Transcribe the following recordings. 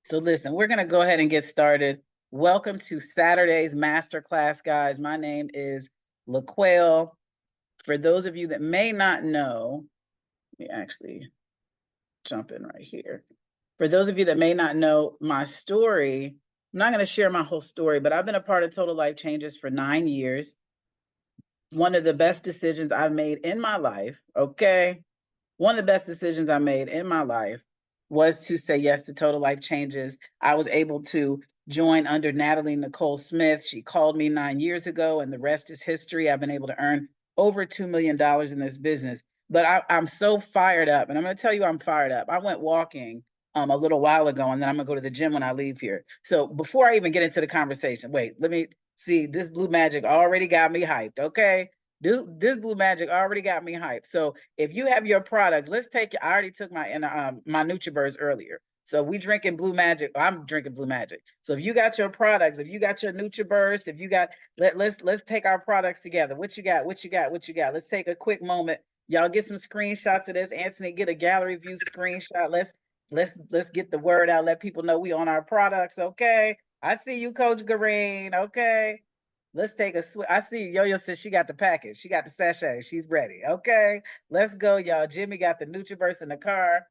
So listen, we're going to go ahead and get started. Welcome to Saturday's Masterclass, guys. My name is LaQuail. For those of you that may not know, let me actually jump in right here. For those of you that may not know my story, I'm not going to share my whole story, but I've been a part of Total Life Changes for 9 years. One of the best decisions I've made in my life, okay? One of the best decisions I made in my life was to say yes to Total Life Changes. I was able to join under Nicole Smith. She called me 9 years ago, and the rest is history. I've been able to earn over $2 million in this business. But I'm so fired up, and I'm going to tell you I'm fired up. I went walking a little while ago, and then I'm going to go to the gym when I leave here. So before I even get into the conversation, wait, let me see. This Blue Magic already got me hyped, okay? This Blue Magic already got me hyped. So if you have your products, let's take. I already took my my NutriBurst earlier. So we drinking Blue Magic. I'm drinking Blue Magic. So if you got your products, if you got your NutriBurst, if you got, let's take our products together. What you got? What you got? What you got? Let's take a quick moment. Y'all get some screenshots of this. Anthony, get a gallery view screenshot. Let's get the word out. Let people know we on our products. Okay. I see you, Coach Green. Okay. Let's take a switch. I see Yo-Yo says she got the package. She got the sachet. She's ready. Okay, let's go, y'all. Jimmy got the NutriBurst in the car.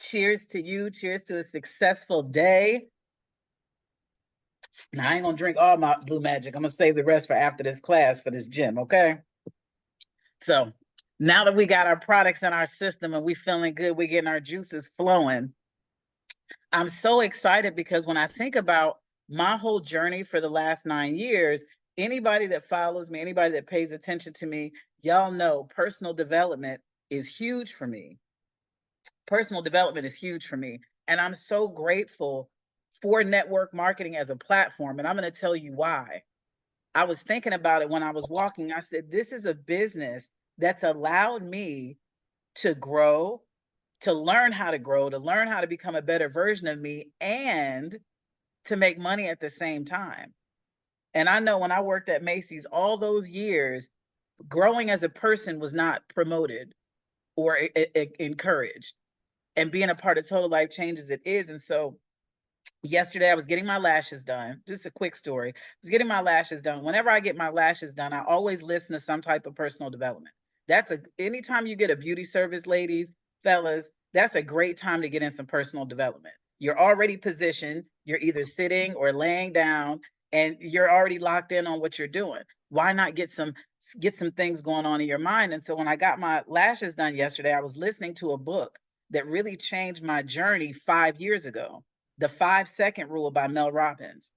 Cheers to you. Cheers to a successful day. Now, I ain't going to drink all my Blue Magic. I'm going to save the rest for after this class for this gym, okay? So now that we got our products in our system and we feeling good, we're getting our juices flowing. I'm so excited because when I think about my whole journey for the last 9 years, anybody that follows me, anybody that pays attention to me, y'all know personal development is huge for me. Personal development is huge for me. And I'm so grateful for network marketing as a platform. And I'm going to tell you why. I was thinking about it when I was walking. I said, this is a business that's allowed me to grow, to learn how to grow, to learn how to become a better version of me, and to make money at the same time. And I know when I worked at Macy's all those years, growing as a person was not promoted or encouraged. And being a part of Total Life Changes, it is. And so yesterday I was getting my lashes done. Just a quick story. I was getting my lashes done. Whenever I get my lashes done, I always listen to some type of personal development. Anytime you get a beauty service, ladies, fellas, that's a great time to get in some personal development. You're already positioned. You're either sitting or laying down, and you're already locked in on what you're doing. Why not get some things going on in your mind? And so when I got my lashes done yesterday, I was listening to a book that really changed my journey 5 years ago, The 5-Second Rule by Mel Robbins.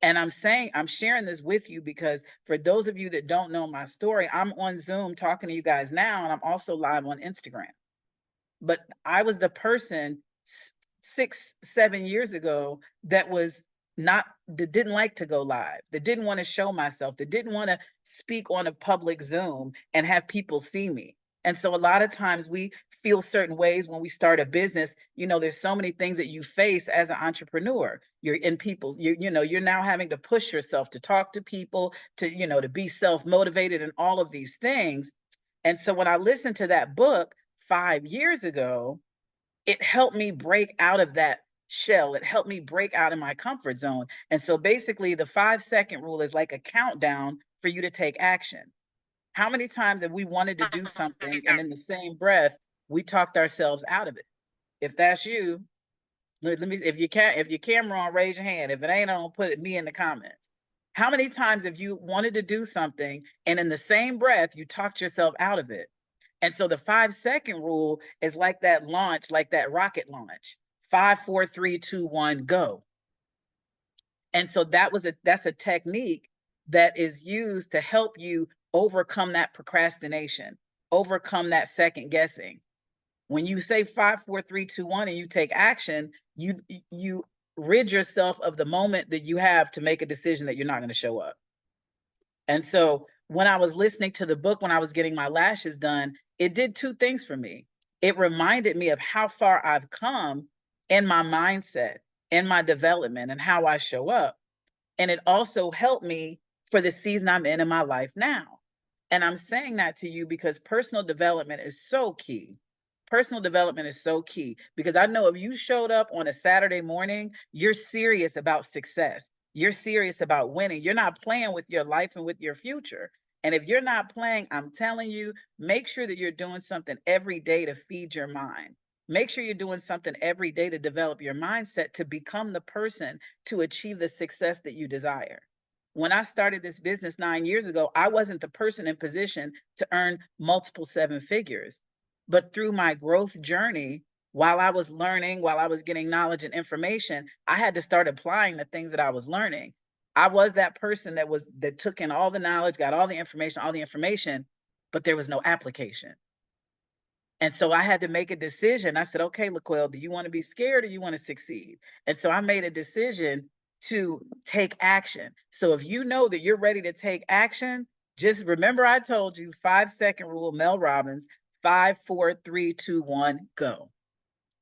And I'm sharing this with you because for those of you that don't know my story, I'm on Zoom talking to you guys now, and I'm also live on Instagram. But I was the person 6, 7 years ago that didn't like to go live, that didn't want to show myself, that didn't want to speak on a public Zoom and have people see me. And so a lot of times we feel certain ways when we start a business. There's so many things that you face as an entrepreneur. You're in people's, you're now having to push yourself to talk to people, to be self-motivated and all of these things. And so when I listened to that book 5 years ago, it helped me break out of that shell. It helped me break out of my comfort zone. And so basically the 5-second rule is like a countdown for you to take action. How many times have we wanted to do something and in the same breath, we talked ourselves out of it? If that's you, let me, if your camera on, raise your hand. If it ain't on, put me in the comments. How many times have you wanted to do something and in the same breath, you talked yourself out of it? And so the 5-second rule is like that launch, like that rocket launch. 5, 4, 3, 2, 1, go. And so that's a technique that is used to help you overcome that procrastination, overcome that second guessing. When you say 5, 4, 3, 2, 1, and you take action, you rid yourself of the moment that you have to make a decision that you're not going to show up. And so when I was listening to the book, when I was getting my lashes done, it did 2 things for me. It reminded me of how far I've come in my mindset, in my development, and how I show up. And it also helped me for the season I'm in my life now. And I'm saying that to you because personal development is so key. Personal development is so key, because I know if you showed up on a Saturday morning, you're serious about success. You're serious about winning. You're not playing with your life and with your future. And if you're not playing, I'm telling you, make sure that you're doing something every day to feed your mind. Make sure you're doing something every day to develop your mindset to become the person to achieve the success that you desire. When I started this business 9 years ago, I wasn't the person in position to earn multiple seven figures. But through my growth journey, while I was learning, while I was getting knowledge and information, I had to start applying the things that I was learning. I was that person that took in all the knowledge, got all the information, but there was no application. And so I had to make a decision. I said, okay, LaQuail, do you want to be scared or you want to succeed? And so I made a decision to take action. So if you know that you're ready to take action, just remember I told you 5-second rule, Mel Robbins, 5, 4, 3, 2, 1, go.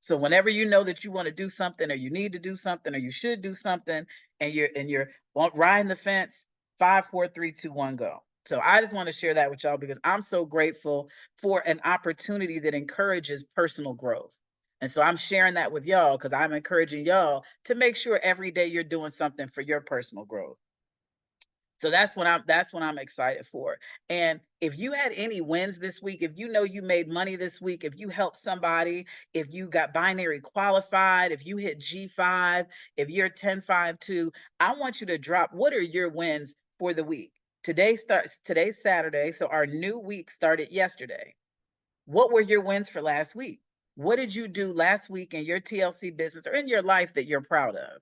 So whenever you know that you want to do something, or you need to do something, or you should do something, and you're riding the fence, 5, 4, 3, 2, 1, go. So I just want to share that with y'all, because I'm so grateful for an opportunity that encourages personal growth. And so I'm sharing that with y'all because I'm encouraging y'all to make sure every day you're doing something for your personal growth. So that's what I'm excited for. And if you had any wins this week, if you know you made money this week, if you helped somebody, if you got binary qualified, if you hit G5, if you're 1052, I want you to drop, what are your wins for the week? Today's Saturday, so our new week started yesterday. What were your wins for last week? What did you do last week in your TLC business or in your life that you're proud of?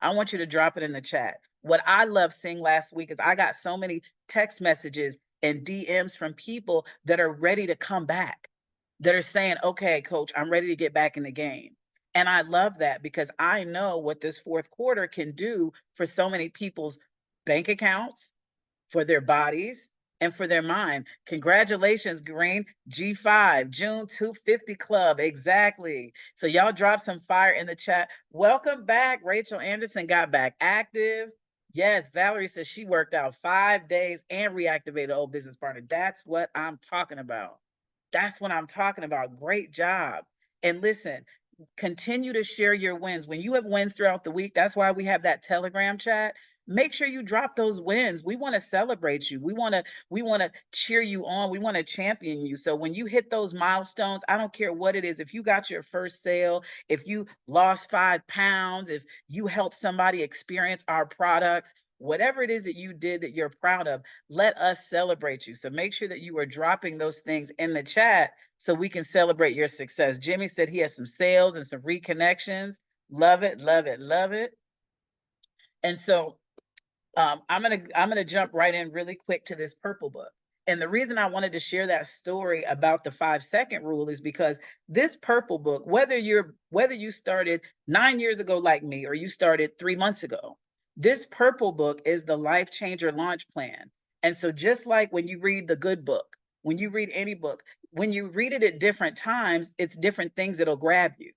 I want you to drop it in the chat. What I love seeing last week is I got so many text messages and DMs from people that are ready to come back, that are saying, okay, coach, I'm ready to get back in the game. And I love that, because I know what this fourth quarter can do for so many people's bank accounts, for their bodies, and for their mind. Congratulations, Green. G5, June 250 Club. Exactly. So y'all drop some fire in the chat. Welcome back. Rachel Anderson got back active. Yes, Valerie says she worked out 5 days and reactivated old business partner. That's what I'm talking about. That's what I'm talking about. Great job. And listen, continue to share your wins. When you have wins throughout the week, that's why we have that Telegram chat. Make sure you drop those wins. We want to celebrate you. We want to cheer you on. We want to champion you. So when you hit those milestones, I don't care what it is. If you got your first sale, if you lost 5 pounds, if you help somebody experience our products, whatever it is that you did that you're proud of, let us celebrate you. So make sure that you are dropping those things in the chat so we can celebrate your success. Jimmy said he has some sales and some reconnections. Love it, love it, love it. And so I'm gonna jump right in really quick to this purple book. And the reason I wanted to share that story about the 5-second rule is because this purple book, whether you started 9 years ago like me, or you started 3 months ago, this purple book is the life changer launch plan. And so just like when you read the good book, when you read any book, when you read it at different times, it's different things that'll grab you.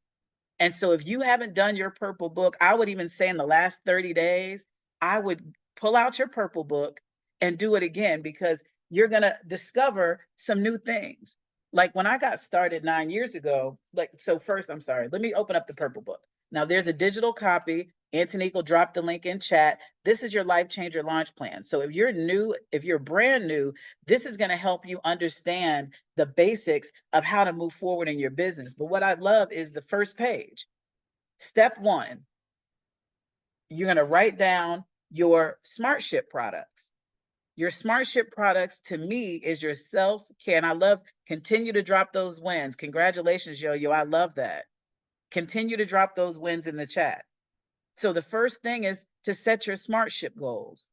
And so if you haven't done your purple book, I would even say in the last 30 days, I would pull out your purple book and do it again, because you're going to discover some new things. Like when I got started 9 years ago, so first, I'm sorry, let me open up the purple book. Now there's a digital copy. Antonique will drop the link in chat. This is your life changer launch plan. So if you're new, if you're brand new, this is going to help you understand the basics of how to move forward in your business. But what I love is the first page. Step 1, you're going to write down your SmartShip products. Your SmartShip products, to me, is your self-care. And I love, continue to drop those wins. Congratulations, Yo-Yo. I love that. Continue to drop those wins in the chat. So the first thing is to set your SmartShip goals.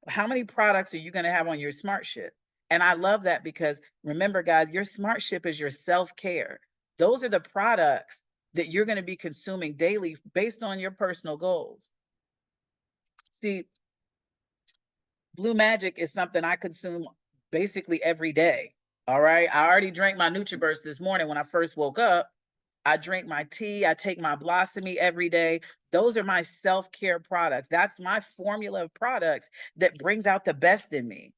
How many products are you going to have on your SmartShip? And I love that, because remember, guys, your SmartShip is your self-care. Those are the products that you're going to be consuming daily based on your personal goals. See, Blue Magic is something I consume basically every day. All right. I already drank my NutriBurst this morning when I first woke up. I drink my tea. I take my Blossomy every day. Those are my self-care products. That's my formula of products that brings out the best in me.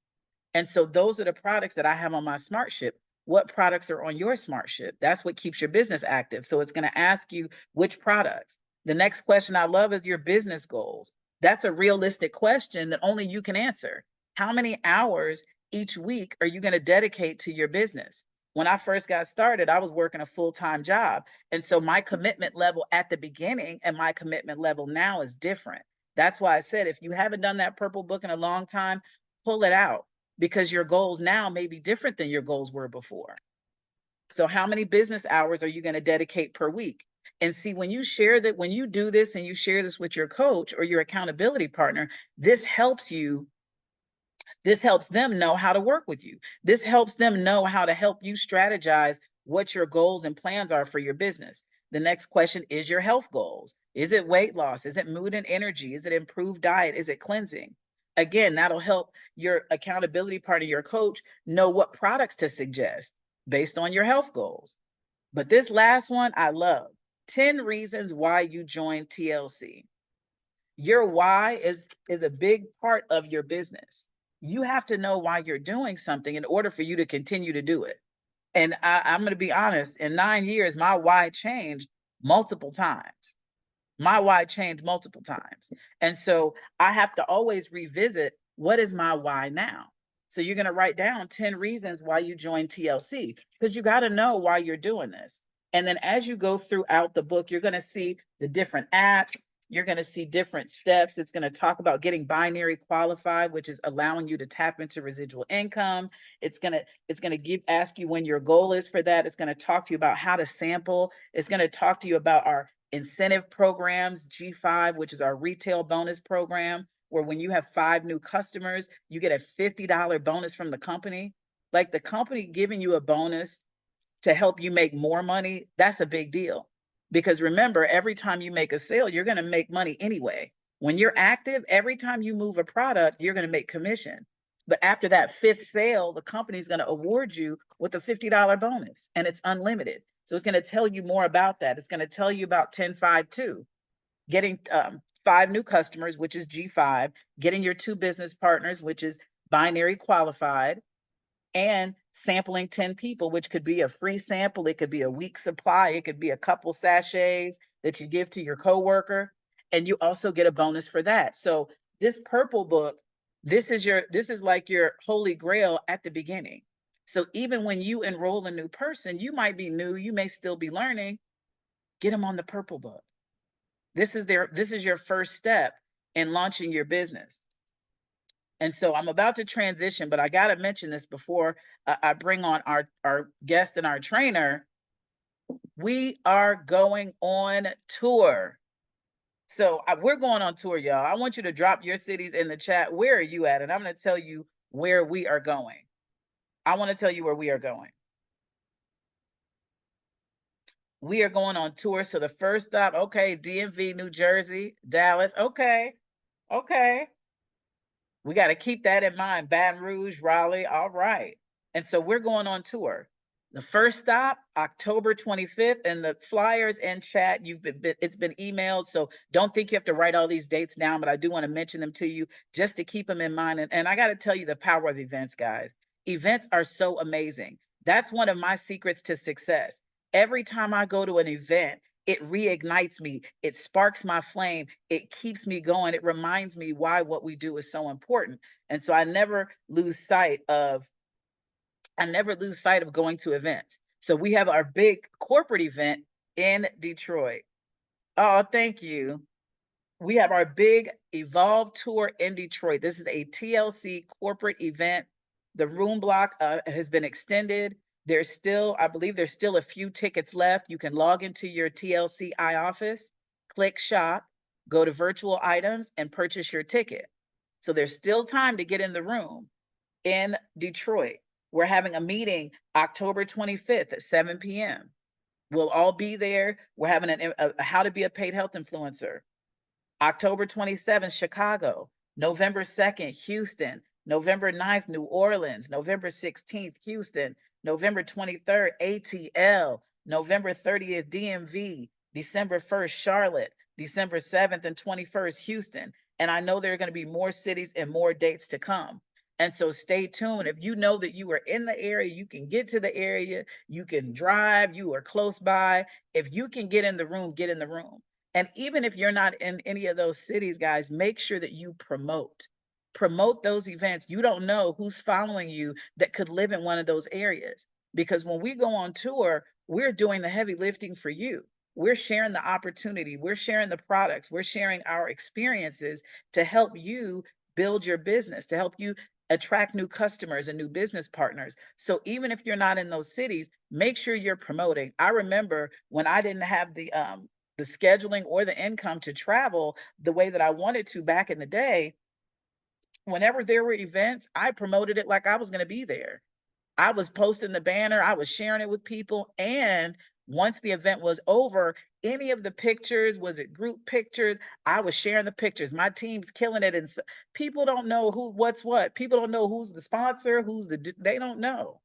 And so those are the products that I have on my SmartShip. what products are on your smart ship. That's what keeps your business active. So it's going to ask you which products. The next question I love is your business goals. That's a realistic question that only you can answer. How many hours each week are you going to dedicate to your business? When I first got started, I was working a full-time job. And so my commitment level at the beginning and my commitment level now is different. That's why I said, if you haven't done that purple book in a long time, pull it out, because your goals now may be different than your goals were before. So how many business hours are you going to dedicate per week? And see, when you share that, when you do this and you share this with your coach or your accountability partner, this helps you. This helps them know how to work with you. This helps them know how to help you strategize what your goals and plans are for your business. The next question is your health goals. Is it weight loss? Is it mood and energy? Is it improved diet? Is it cleansing? Again, that'll help your accountability partner, your coach, know what products to suggest based on your health goals. But this last one I love. 10 reasons why you join TLC. Your why is a big part of your business. You have to know why you're doing something in order for you to continue to do it. And I'm going to be honest, in 9 years, my why changed multiple times. My why changed multiple times. And so I have to always revisit, what is my why now? So you're going to write down 10 reasons why you joined TLC, because you got to know why you're doing this. And then as you go throughout the book, you're going to see the different apps. You're going to see different steps. It's going to talk about getting binary qualified, which is allowing you to tap into residual income. It's going to ask you when your goal is for that. It's going to talk to you about how to sample. It's going to talk to you about our incentive programs, G5, which is our retail bonus program, where when you have 5 new customers, you get a $50 bonus from the company. Like, the company giving you a bonus to help you make more money, that's a big deal. Because remember, every time you make a sale, you're going to make money anyway. When you're active, every time you move a product, you're going to make commission. But after that 5th sale, the company's going to award you with a $50 bonus, and it's unlimited. So it's going to tell you more about that. It's going to tell you about 10-5-2, getting 5 new customers, which is G5, getting your 2 business partners, which is binary qualified, and sampling 10 people, which could be a free sample. It could be a week supply. It could be a couple sachets that you give to your coworker. And you also get a bonus for that. So this purple book, this is like your holy grail at the beginning. So even when you enroll a new person, you might be new, you may still be learning, get them on the purple book. This is your first step in launching your business. And so I'm about to transition, but I got to mention this before I bring on our guest and our trainer. We are going on tour. So we're going on tour, y'all. I want you to drop your cities in the chat. Where are you at? And I'm going to tell you where we are going. I want to tell you where we are going. We are going on tour. So the first stop, okay, DMV, New Jersey, Dallas. Okay. We got to keep that in mind. Baton Rouge, Raleigh. All right. And so we're going on tour. The first stop, October 25th, and the flyers in chat, it's been emailed. So don't think you have to write all these dates down, but I do want to mention them to you just to keep them in mind. And I got to tell you the power of events, guys. Events are so amazing. That's one of my secrets to success. Every time I go to an event, it reignites me. It sparks my flame. It keeps me going. It reminds me why what we do is so important. And so I never lose sight of going to events. So we have our big corporate event in Detroit. Oh, thank you. We have our big Evolve tour in Detroit. This is a TLC corporate event. The room block has been extended. I believe there's still a few tickets left. You can log into your TLC iOffice, click shop, go to virtual items, and purchase your ticket. So there's still time to get in the room in Detroit. We're having a meeting October 25th at 7 p.m. We'll all be there. We're having a how to be a paid health influencer. October 27th, Chicago. November 2nd, Houston. November 9th, New Orleans. November 16th, Houston. November 23rd, ATL. November 30th, DMV. December 1st, Charlotte. December 7th and 21st, Houston. And I know there are going to be more cities and more dates to come. And so stay tuned. If you know that you are in the area, you can get to the area, you can drive, you are close by. If you can get in the room, get in the room. And even if you're not in any of those cities, guys, make sure that you promote those events. You don't know who's following you that could live in one of those areas. Because when we go on tour, we're doing the heavy lifting for you. We're sharing the opportunity, we're sharing the products, we're sharing our experiences to help you build your business, to help you attract new customers and new business partners. So even if you're not in those cities, make sure you're promoting. I remember when I didn't have the scheduling or the income to travel the way that I wanted to back in the day, whenever there were events, I promoted it like I was going to be there. I was posting the banner, I was sharing it with people. And once the event was over, any of the pictures, was it group pictures? I was sharing the pictures. My team's killing it. And people don't know what's what. People don't know who's the sponsor, they don't know.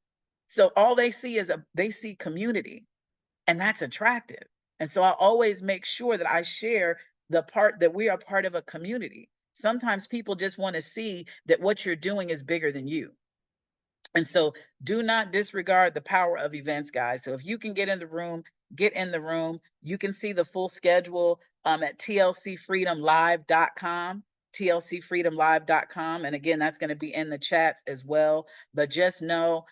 So all they see is they see community, and that's attractive. And so I always make sure that I share the part that we are part of a community. Sometimes people just want to see that what you're doing is bigger than you. And so do not disregard the power of events, guys. So if you can get in the room, get in the room. You can see the full schedule at tlcfreedomlive.com, tlcfreedomlive.com. And again, that's going to be in the chats as well. But just know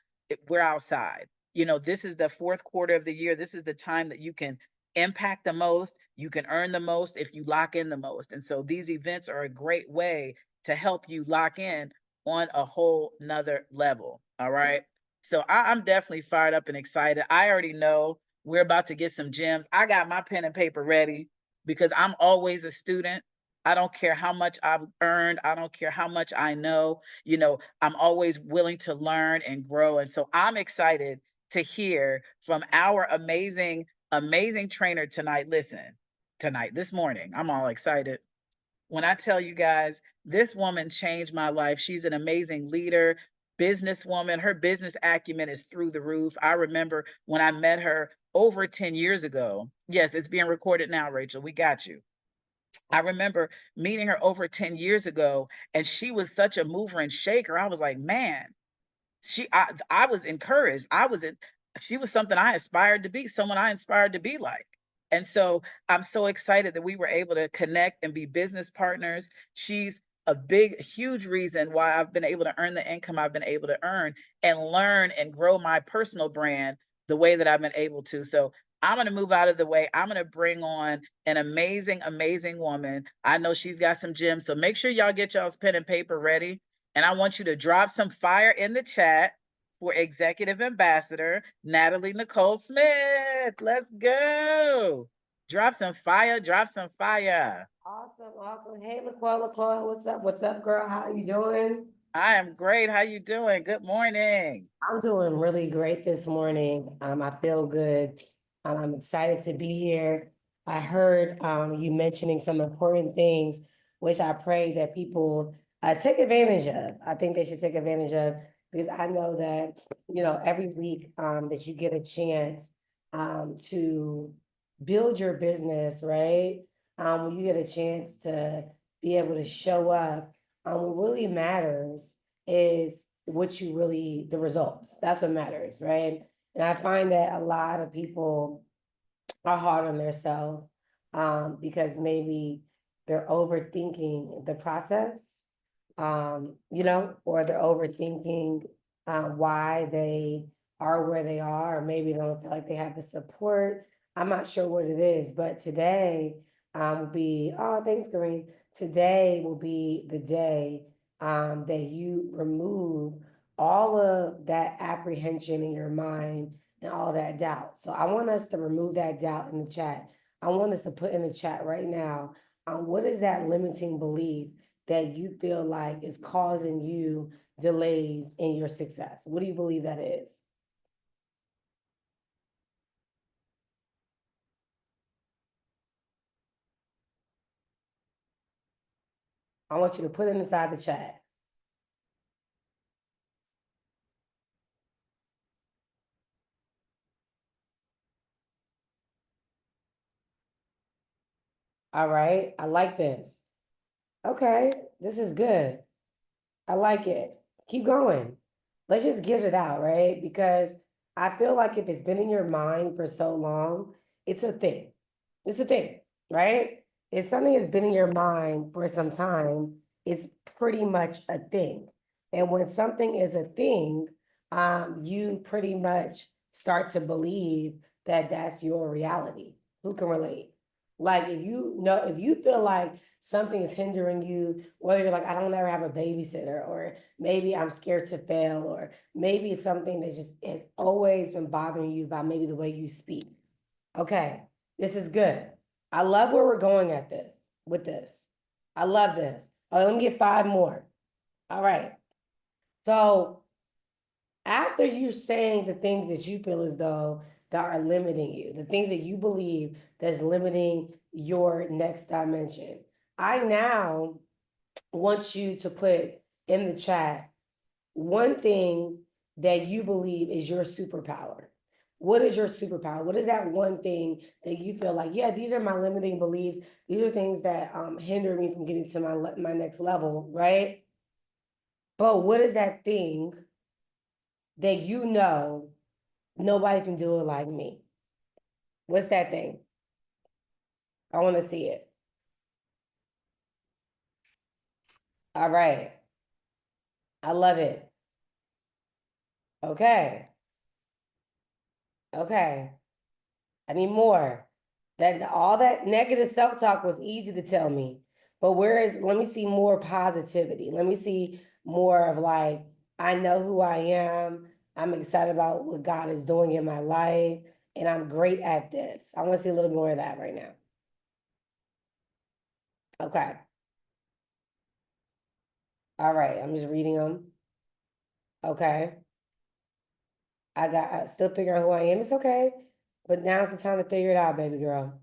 we're outside. You know, this is the fourth quarter of the year. This is the time that you can impact the most, you can earn the most if you lock in the most. And so these events are a great way to help you lock in on a whole nother level. All right. So I'm definitely fired up and excited. I already know we're about to get some gems. I got my pen and paper ready because I'm always a student. I don't care how much I've earned. I don't care how much I know. You know, I'm always willing to learn and grow. And so I'm excited to hear from our amazing trainer tonight. Listen, this morning, I'm all excited when I tell you guys, this woman changed my life. She's an amazing leader, businesswoman. Her business acumen is through the roof. I remember when I met her over 10 years ago. Yes, it's being recorded now, Rachel. We got you. I remember meeting her over 10 years ago, and she was such a mover and shaker. I was like, man, I was encouraged. She was something I aspired to be, someone I inspired to be like. And so I'm so excited that we were able to connect and be business partners. She's a huge reason why I've been able to earn the income I've been able to earn and learn and grow my personal brand the way that I've been able to. So I'm going to move out of the way. I'm going to bring on an amazing woman. I know she's got some gems. So make sure y'all get y'all's pen and paper ready. And I want you to drop some fire in the chat for Executive Ambassador Nathalie Nicole Smith. Let's go. Drop some fire, drop some fire. Awesome, awesome. Hey, LaQuail, what's up? What's up, girl? How you doing? I am great. How you doing? Good morning. I'm doing really great this morning. I feel good. I'm excited to be here. I heard you mentioning some important things, which I pray that people take advantage of. I think they should take advantage of because I know that, every week that you get a chance to build your business, right? When you get a chance to be able to show up, what really matters is what you really, the results. That's what matters, right? And I find that a lot of people are hard on themselves because maybe they're overthinking the process, or they're overthinking why they are where they are, or maybe they don't feel like they have the support. I'm not sure what it is, but today will be, oh, thanks, Kareem. Today will be the day that you remove all of that apprehension in your mind and all that doubt. So I want us to remove that doubt in the chat. I want us to put in the chat right now, what is that limiting belief that you feel like is causing you delays in your success? What do you believe that is? I want you to put it inside the chat. All right, I like this. Okay, this is good. I like it. keep going. Let's just get it out, right? Because I feel like if it's been in your mind for so long, it's a thing. It's a thing, right? If something has been in your mind for some time, it's pretty much a thing. And when something is a thing, you pretty much start to believe that that's your reality. Who can relate? Like if you feel like something is hindering you, whether you're like, I don't ever have a babysitter, or maybe I'm scared to fail, or maybe it's something that just has always been bothering you about maybe the way you speak. Okay, this is good. I love where we're going at this with this. I love this. Oh, let me get 5 more. All right. So after you're saying the things that you feel as though that are limiting you, the things that you believe that's limiting your next dimension, I now want you to put in the chat one thing that you believe is your superpower. What is your superpower? What is that one thing that you feel like, yeah, these are my limiting beliefs. These are things that hinder me from getting to my next level, right? But what is that thing that you know nobody can do it like me? What's that thing? I want to see it. All right. I love it. Okay. Okay. I need more. That all that negative self-talk was easy to tell me. But let me see more positivity. Let me see more of like, I know who I am. I'm excited about what God is doing in my life. And I'm great at this. I want to see a little more of that right now. Okay. All right. I'm just reading them. Okay. I still figuring out who I am. It's okay. But now's the time to figure it out, baby girl.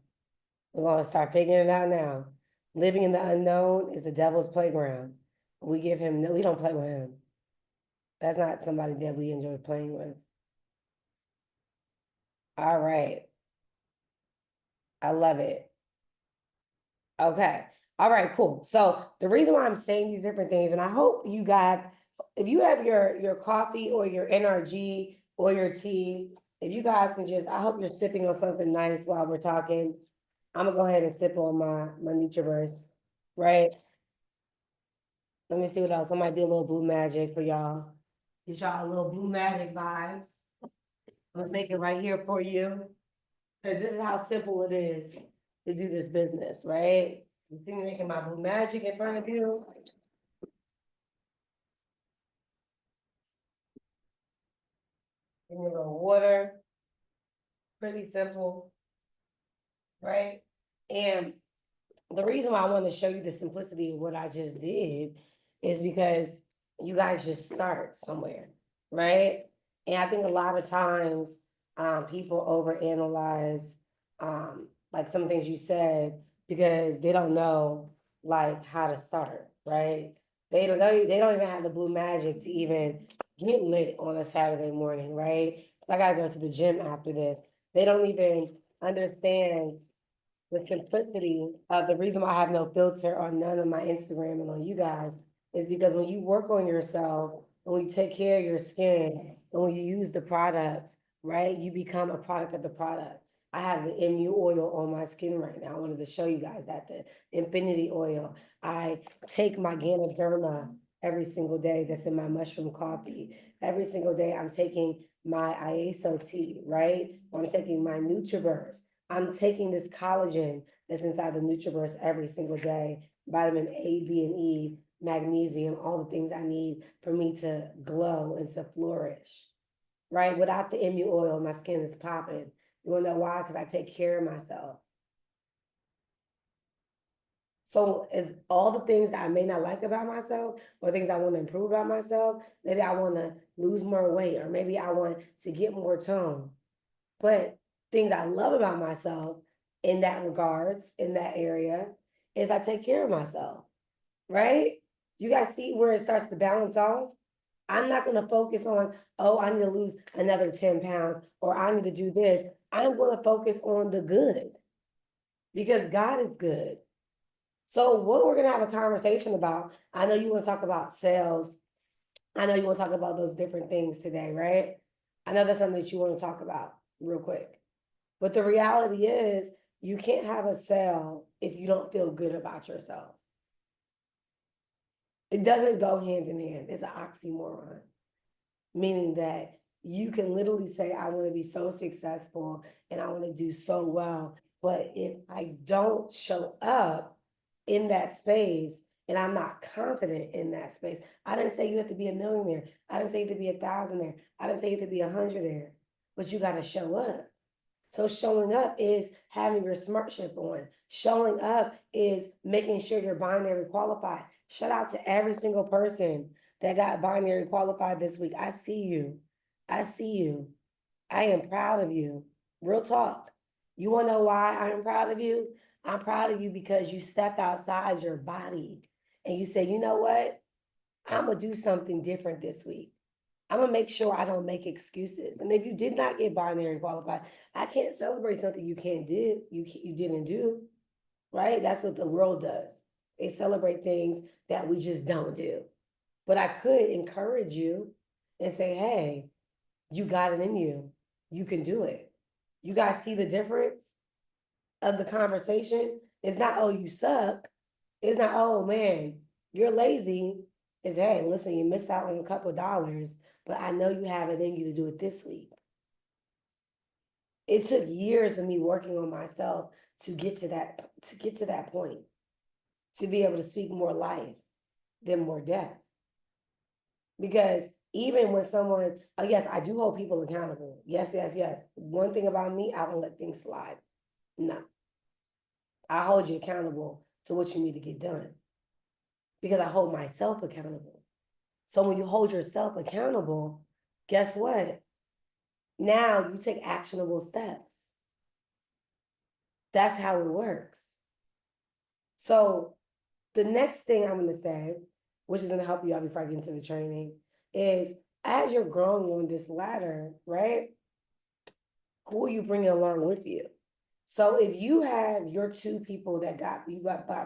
We're going to start figuring it out now. Living in the unknown is the devil's playground. We don't play with him. That's not somebody that we enjoy playing with. All right. I love it. Okay. All right, cool. So the reason why I'm saying these different things, and I hope you got, if you have your coffee or your NRG or your tea, if you guys can I hope you're sipping on something nice while we're talking. I'm gonna go ahead and sip on my NutriBurst, right? Let me see what else. I might do a little Blue Magic for y'all. Get y'all a little Blue Magic vibes. I'm gonna make it right here for you. Because this is how simple it is to do this business, right? You see me making my Blue Magic in front of you. Give me a little water. Pretty simple, right? And the reason why I want to show you the simplicity of what I just did is because you guys just start somewhere, right? And I think a lot of times people overanalyze like some things you said because they don't know like how to start, right? They don't even have the Blue Magic to even get lit on a Saturday morning, right? I gotta go to the gym after this. They don't even understand the simplicity of the reason why I have no filter on none of my Instagram and on you guys is because when you work on yourself, and when you take care of your skin, and when you use the products, right, you become a product of the product. I have the MU oil on my skin right now. I wanted to show you guys that the Infinity oil. I take my Ganoderma every single day that's in my mushroom coffee. Every single day I'm taking my IASO tea, right? I'm taking my NutriBurst. I'm taking this collagen that's inside the NutriBurst every single day, vitamin A, B, and E, magnesium, all the things I need for me to glow and to flourish, right? Without the MU oil, my skin is popping. You wanna know why? Because I take care of myself. So if all the things that I may not like about myself or things I want to improve about myself, maybe I want to lose more weight or maybe I want to get more tone. But things I love about myself in that regards, in that area, is I take care of myself, right? You guys see where it starts to balance off? I'm not going to focus on, oh, I need to lose another 10 pounds or I need to do this. I'm going to focus on the good because God is good. So what we're going to have a conversation about, I know you want to talk about sales I know you want to talk about those different things today, right? I know that's something that you want to talk about real quick. But the reality is, you can't have a sale if you don't feel good about yourself. It doesn't go hand in hand. It's an oxymoron, meaning that you can literally say, I want to be so successful and I want to do so well. But if I don't show up in that space and I'm not confident in that space, I didn't say you have to be a millionaire. I didn't say you have to be 1,000 there. I didn't say you have to be 100 there, but you got to show up. So showing up is having your SmartShip on. Showing up is making sure you're binary qualified. Shout out to every single person that got binary qualified this week. I see you. I see you. I am proud of you. Real talk. You want to know why I'm proud of you? I'm proud of you because you stepped outside your body and you say, you know what? I'm going to do something different this week. I'm gonna make sure I don't make excuses. And if you did not get binary qualified, I can't celebrate something you can't do, you didn't do, right? That's what the world does. They celebrate things that we just don't do. But I could encourage you and say, hey, you got it in you. You can do it. You guys see the difference of the conversation? It's not, oh, you suck. It's not, oh man, you're lazy. It's, hey, listen, you missed out on a couple of dollars, but I know you have it in you to do it this week. It took years of me working on myself to get to that point, to be able to speak more life than more death. Because even when someone, yes, I do hold people accountable. Yes, yes, yes. One thing about me, I don't let things slide. No. I hold you accountable to what you need to get done. Because I hold myself accountable. So when you hold yourself accountable, guess what? Now you take actionable steps. That's how it works. So the next thing I'm going to say, which is going to help you out before I get into the training, is as you're growing on this ladder, right? Who are you bringing along with you? So if you have your two people that got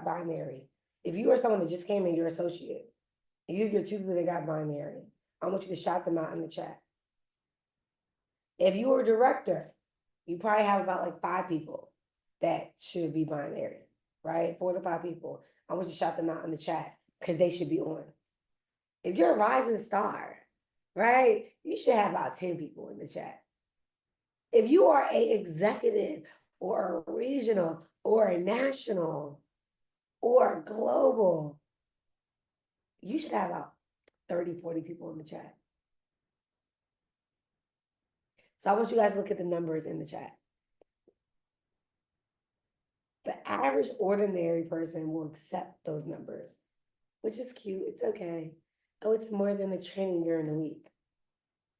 binary, if you are someone that just came in, your associate, if you have your two people that got binary, I want you to shout them out in the chat. If you were a director, you probably have about like 5 people that should be binary, right? 4 to 5 people. I want you to shout them out in the chat because they should be on. If you're a rising star, right? You should have about 10 people in the chat. If you are an executive or a regional or a national or a global, you should have about 30, 40 people in the chat. So I want you guys to look at the numbers in the chat. The average ordinary person will accept those numbers, which is cute. It's okay. Oh, it's more than the training during the week.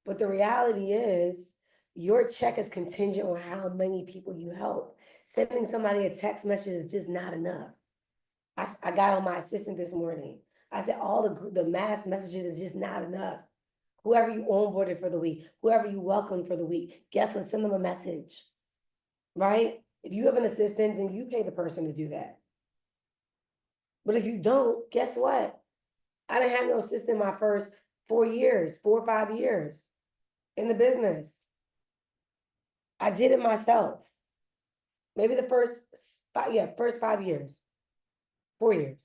But the reality is your check is contingent on how many people you help. Sending somebody a text message is just not enough. I got on my assistant this morning. I said, all the mass messages is just not enough. Whoever you onboarded for the week, whoever you welcomed for the week, guess what? Send them a message, right? If you have an assistant, then you pay the person to do that. But if you don't, guess what? I didn't have no assistant my first 4 years, 4 or 5 years in the business. I did it myself. Maybe the first 5 years, 4 years.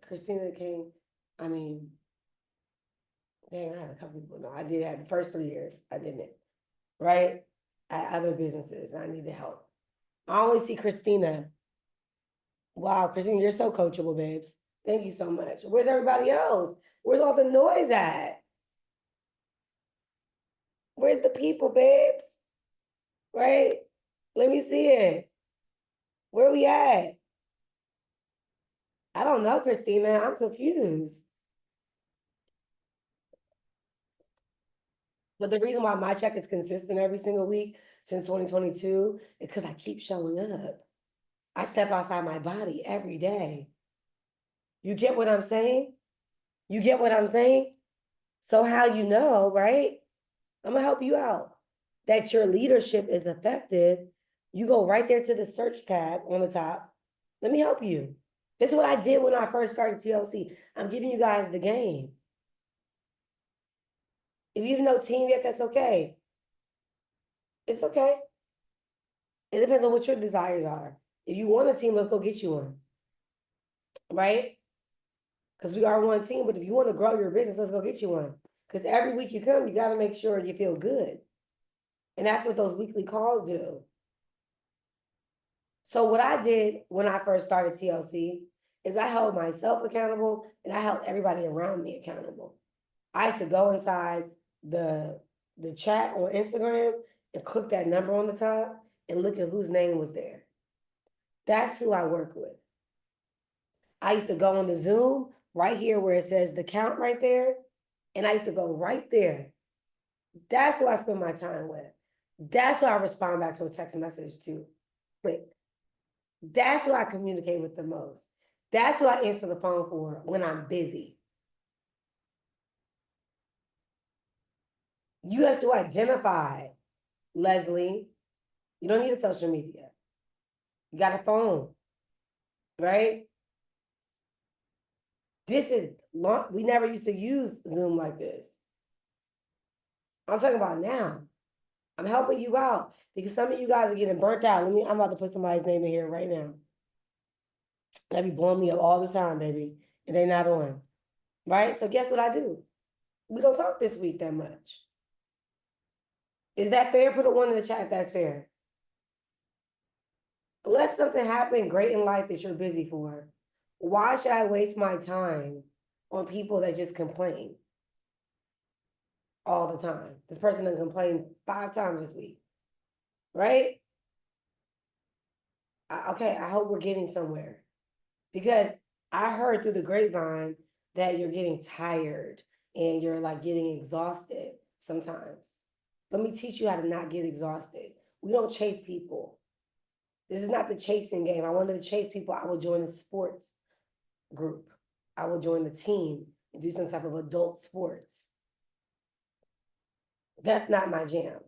Christina came, I mean, dang, I had a couple people. No, I did have the first 3 years. I didn't, right? I had other businesses and I needed help. I only see Christina. Wow, Christina, you're so coachable, babes. Thank you so much. Where's everybody else? Where's all the noise at? Where's the people, babes? Right? Let me see it. Where we at? I don't know, Christina. I'm confused. But the reason why my check is consistent every single week since 2022 is because I keep showing up. I step outside my body every day. You get what I'm saying? You get what I'm saying? So how you know, right? I'm gonna help you out. That your leadership is effective. You go right there to the search tab on the top. Let me help you. This is what I did when I first started TLC. I'm giving you guys the game. If you have no team yet, that's okay. It's okay. It depends on what your desires are. If you want a team, let's go get you one. Right? Because we are one team, but if you want to grow your business, let's go get you one. Because every week you come, you got to make sure you feel good. And that's what those weekly calls do. So what I did when I first started TLC is I held myself accountable and I held everybody around me accountable. I used to go inside the chat on Instagram and click that number on the top and look at whose name was there. That's who I work with. I used to go on the Zoom right here where it says the count right there, and I used to go right there. That's who I spend my time with. That's who I respond back to a text message to. Quick. That's who I communicate with the most. That's who I answer the phone for when I'm busy. You have to identify, Leslie. You don't need a social media. You got a phone, right? This is long. We never used to use Zoom like this. I'm talking about now. I'm helping you out because some of you guys are getting burnt out. I'm about to put somebody's name in here right now. That be blowing me up all the time, baby. And they not on. Right? So guess what I do? We don't talk this week that much. Is that fair? Put a 1 in the chat if that's fair. Let something happen great in life that you're busy for. Why should I waste my time on people that just complain all the time? This person done complained 5 times this week, right? Okay, I hope we're getting somewhere because I heard through the grapevine that you're getting tired and you're like getting exhausted sometimes. Let me teach you how to not get exhausted. We don't chase people. This is not the chasing game. I wanted to chase people. I will join a sports group. I will join the team and do some type of adult sports. That's not my jam.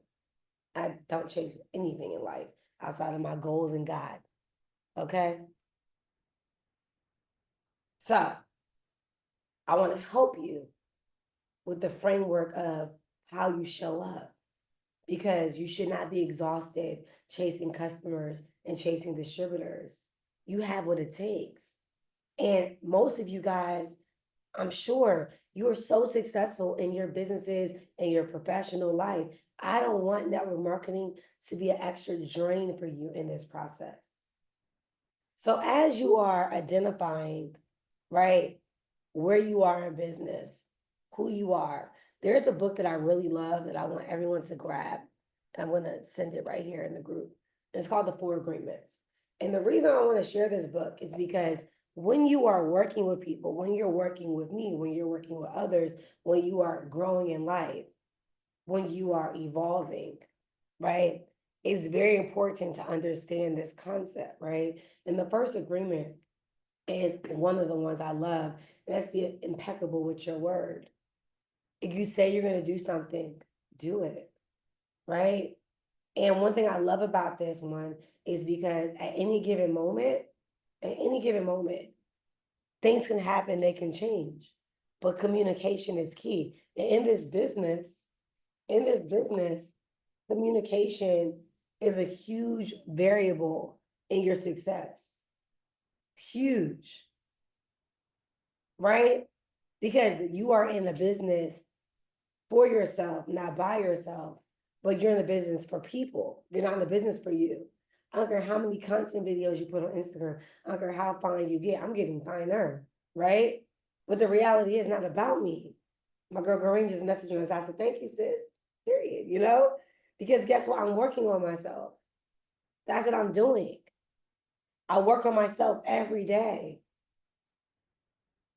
I don't chase anything in life outside of my goals and God. Okay? So I want to help you with the framework of how you show up because you should not be exhausted chasing customers and chasing distributors. You have what it takes. And most of you guys, I'm sure you are so successful in your businesses and your professional life. I don't want network marketing to be an extra drain for you in this process. So as you are identifying, right, where you are in business, who you are, there's a book that I really love that I want everyone to grab. And I'm going to send it right here in the group. It's called The 4 Agreements. And the reason I want to share this book is because when you are working with people, when you're working with me, when you're working with others, when you are growing in life, when you are evolving, right? It's very important to understand this concept, right? And the first agreement is one of the ones I love, and that's be impeccable with your word. If you say you're going to do something, do it, right? And one thing I love about this one is because at any given moment, things can happen, they can change, but communication is key. And in this business, communication is a huge variable in your success. Huge, right? Because you are in a business for yourself, not by yourself, but you're in the business for people. You're not in the business for you. I don't care how many content videos you put on Instagram. I don't care how fine you get. I'm getting finer, right? But the reality is not about me. My girl Doreen just messaged me and I said, thank you, sis, period, you know? Because guess what? I'm working on myself. That's what I'm doing. I work on myself every day.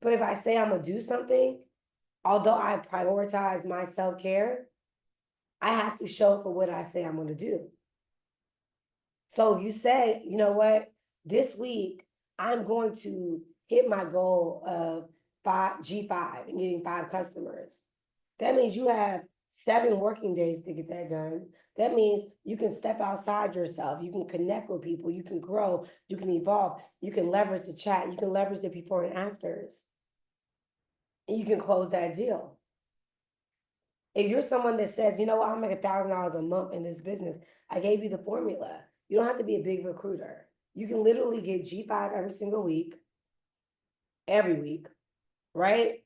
But if I say I'm going to do something, although I prioritize my self-care, I have to show up for what I say I'm going to do. So if you say, you know what, this week, I'm going to hit my goal of G5 and getting 5 customers. That means you have 7 working days to get that done. That means you can step outside yourself. You can connect with people. You can grow. You can evolve. You can leverage the chat. You can leverage the before and afters. And you can close that deal. If you're someone that says, you know what, I'll make $1,000 a month in this business, I gave you the formula. You don't have to be a big recruiter. You can literally get G5 every week, right?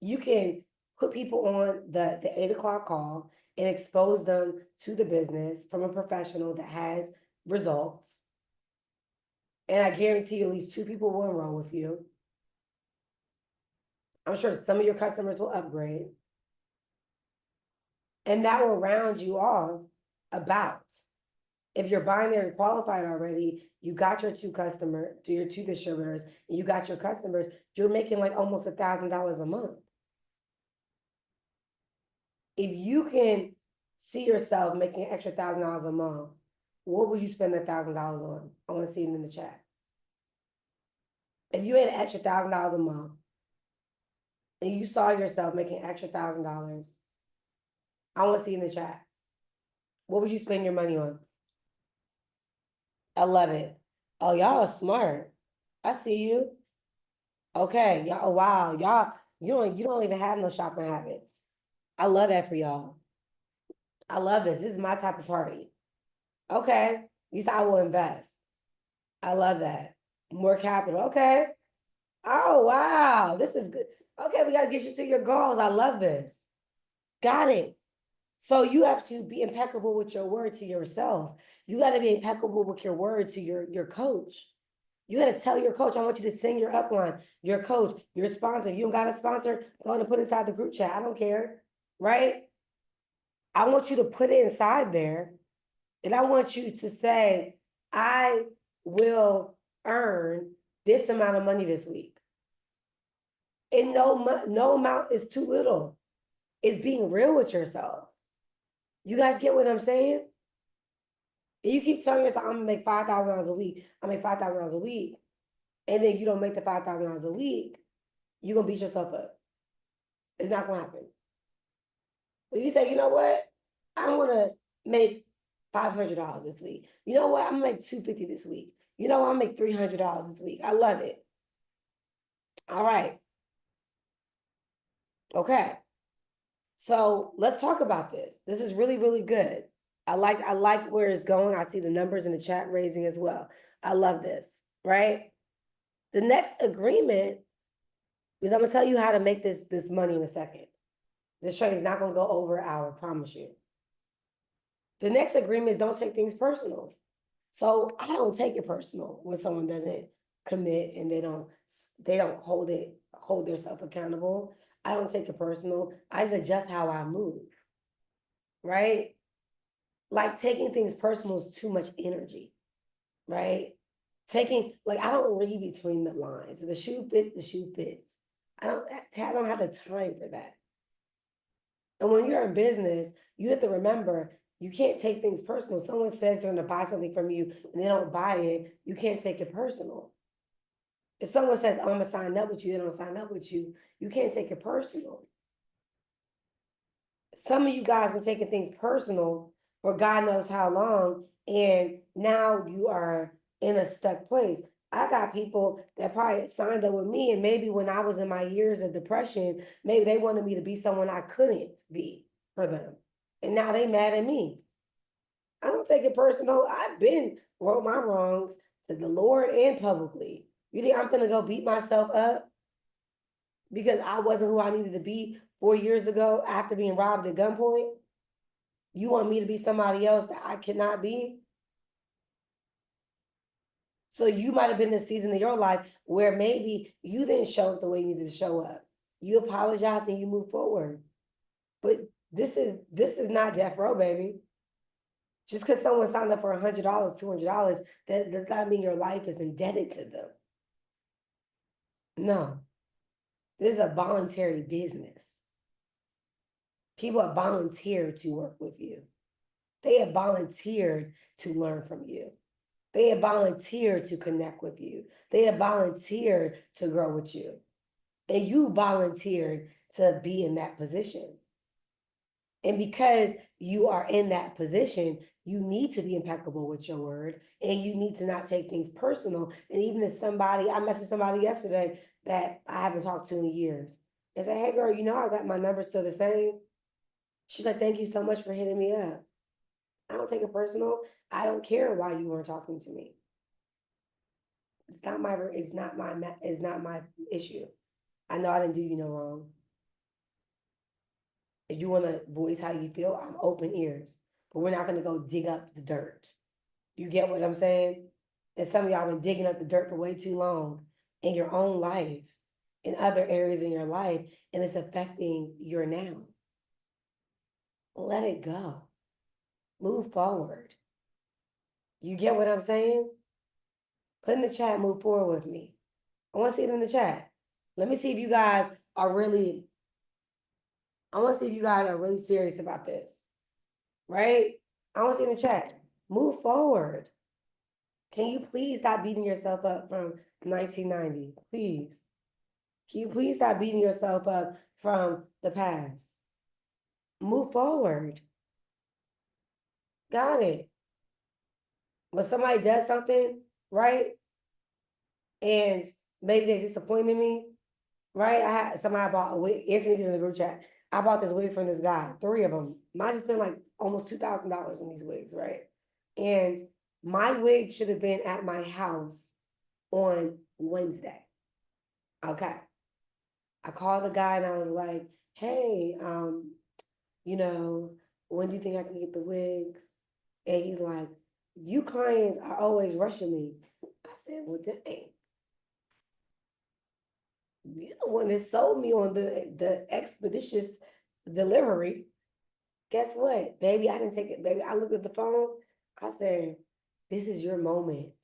You can put people on the 8 o'clock call and expose them to the business from a professional that has results. And I guarantee you at least 2 people will enroll with you. I'm sure some of your customers will upgrade. And that will round you off about. If you're binary qualified already, you got your 2 distributors, and you got your customers, you're making like almost $1,000 a month. If you can see yourself making an extra $1,000 a month, what would you spend $1,000 on? I want to see it in the chat. If you made an extra $1,000 a month and you saw yourself making an extra $1,000, I want to see in the chat. What would you spend your money on? I love it. Oh, y'all are smart. I see you. Okay, y'all. Oh, wow, y'all. You don't even have no shopping habits. I love that for y'all. I love this. This is my type of party. Okay, you said I will invest. I love that. More capital. Okay. Oh, wow. This is good. Okay, we got to get you to your goals. I love this. Got it. So you have to be impeccable with your word to yourself. You got to be impeccable with your word to your coach. You got to tell your coach, I want you to sing your upline, your coach, your sponsor. You don't got a sponsor, go on and put it inside the group chat. I don't care, right? I want you to put it inside there. And I want you to say, I will earn this amount of money this week. And no amount is too little. It's being real with yourself. You guys get what I'm saying? And you keep telling yourself, I'm gonna make $5,000 a week. I make $5,000 a week. And then you don't make the $5,000 a week, you're gonna beat yourself up. It's not gonna happen. But you say, you know what? I'm gonna make $500 this week. You know what? I'm gonna make $250 this week. You know what? I'm gonna make $300 this week. I love it. All right. Okay. So let's talk about this. This is really, really good. I like where it's going. I see the numbers in the chat raising as well. I love this, right? The next agreement is I'm gonna tell you how to make this money in a second. This trade is not gonna go over an hour, promise you. The next agreement is don't take things personal. So I don't take it personal when someone doesn't commit and they don't hold themselves accountable. I don't take it personal. I just adjust how I move, right? Like taking things personal is too much energy, right? I don't read between the lines. If the shoe fits, the shoe fits. I don't have the time for that. And when you're in business, you have to remember, you can't take things personal. Someone says they're going to buy something from you and they don't buy it, you can't take it personal. If someone says, I'm going to sign up with you, they don't sign up with you, you can't take it personal. Some of you guys been taking things personal for God knows how long, and now you are in a stuck place. I got people that probably signed up with me, and maybe when I was in my years of depression, maybe they wanted me to be someone I couldn't be for them. And now they mad at me. I don't take it personal. I've been wrote my wrongs to the Lord and publicly. You think I'm gonna go beat myself up because I wasn't who I needed to be 4 years ago after being robbed at gunpoint? You want me to be somebody else that I cannot be? So you might have been in a season of your life where maybe you didn't show up the way you needed to show up. You apologize and you move forward. But this is not death row, baby. Just because someone signed up for $100, $200, that does not mean your life is indebted to them. No. This is a voluntary business. People have volunteered to work with you. They have volunteered to learn from you. They have volunteered to connect with you. They have volunteered to grow with you. And you volunteered to be in that position. And because you are in that position, you need to be impeccable with your word, and you need to not take things personal. And even if I messaged somebody yesterday that I haven't talked to in years and said, hey girl, I got my numbers still the same. She's like, thank you so much for hitting me up. I don't take it personal. I don't care why you weren't talking to me. It's not my issue. I know I didn't do you no wrong. If you want to voice how you feel, I'm open ears. But we're not going to go dig up the dirt. You get what I'm saying? And some of y'all been digging up the dirt for way too long in your own life, in other areas in your life, and it's affecting your now. Let it go. Move forward. You get what I'm saying? Put in the chat, move forward with me. I want to see it in the chat. Let me see if you guys are really, I want to see if you guys are really serious about this. Right? I want to see in the chat. Move forward. Can you please stop beating yourself up from 1990? Please. Can you please stop beating yourself up from the past? Move forward. Got it. When somebody does something, right? And maybe they disappointed me, right? I had somebody bought a wig. Anthony's in the group chat. I bought this wig from this guy, 3 of them. Mine just spent like almost $2,000 on these wigs, right? And my wig should have been at my house on Wednesday. Okay. I called the guy and I was like, hey, you know, when do you think I can get the wigs? And he's like, you clients are always rushing me. I said, well, dang. You're the one that sold me on the expeditious delivery. Guess what, baby? I didn't take it, baby. I looked at the phone. I said, this is your moment.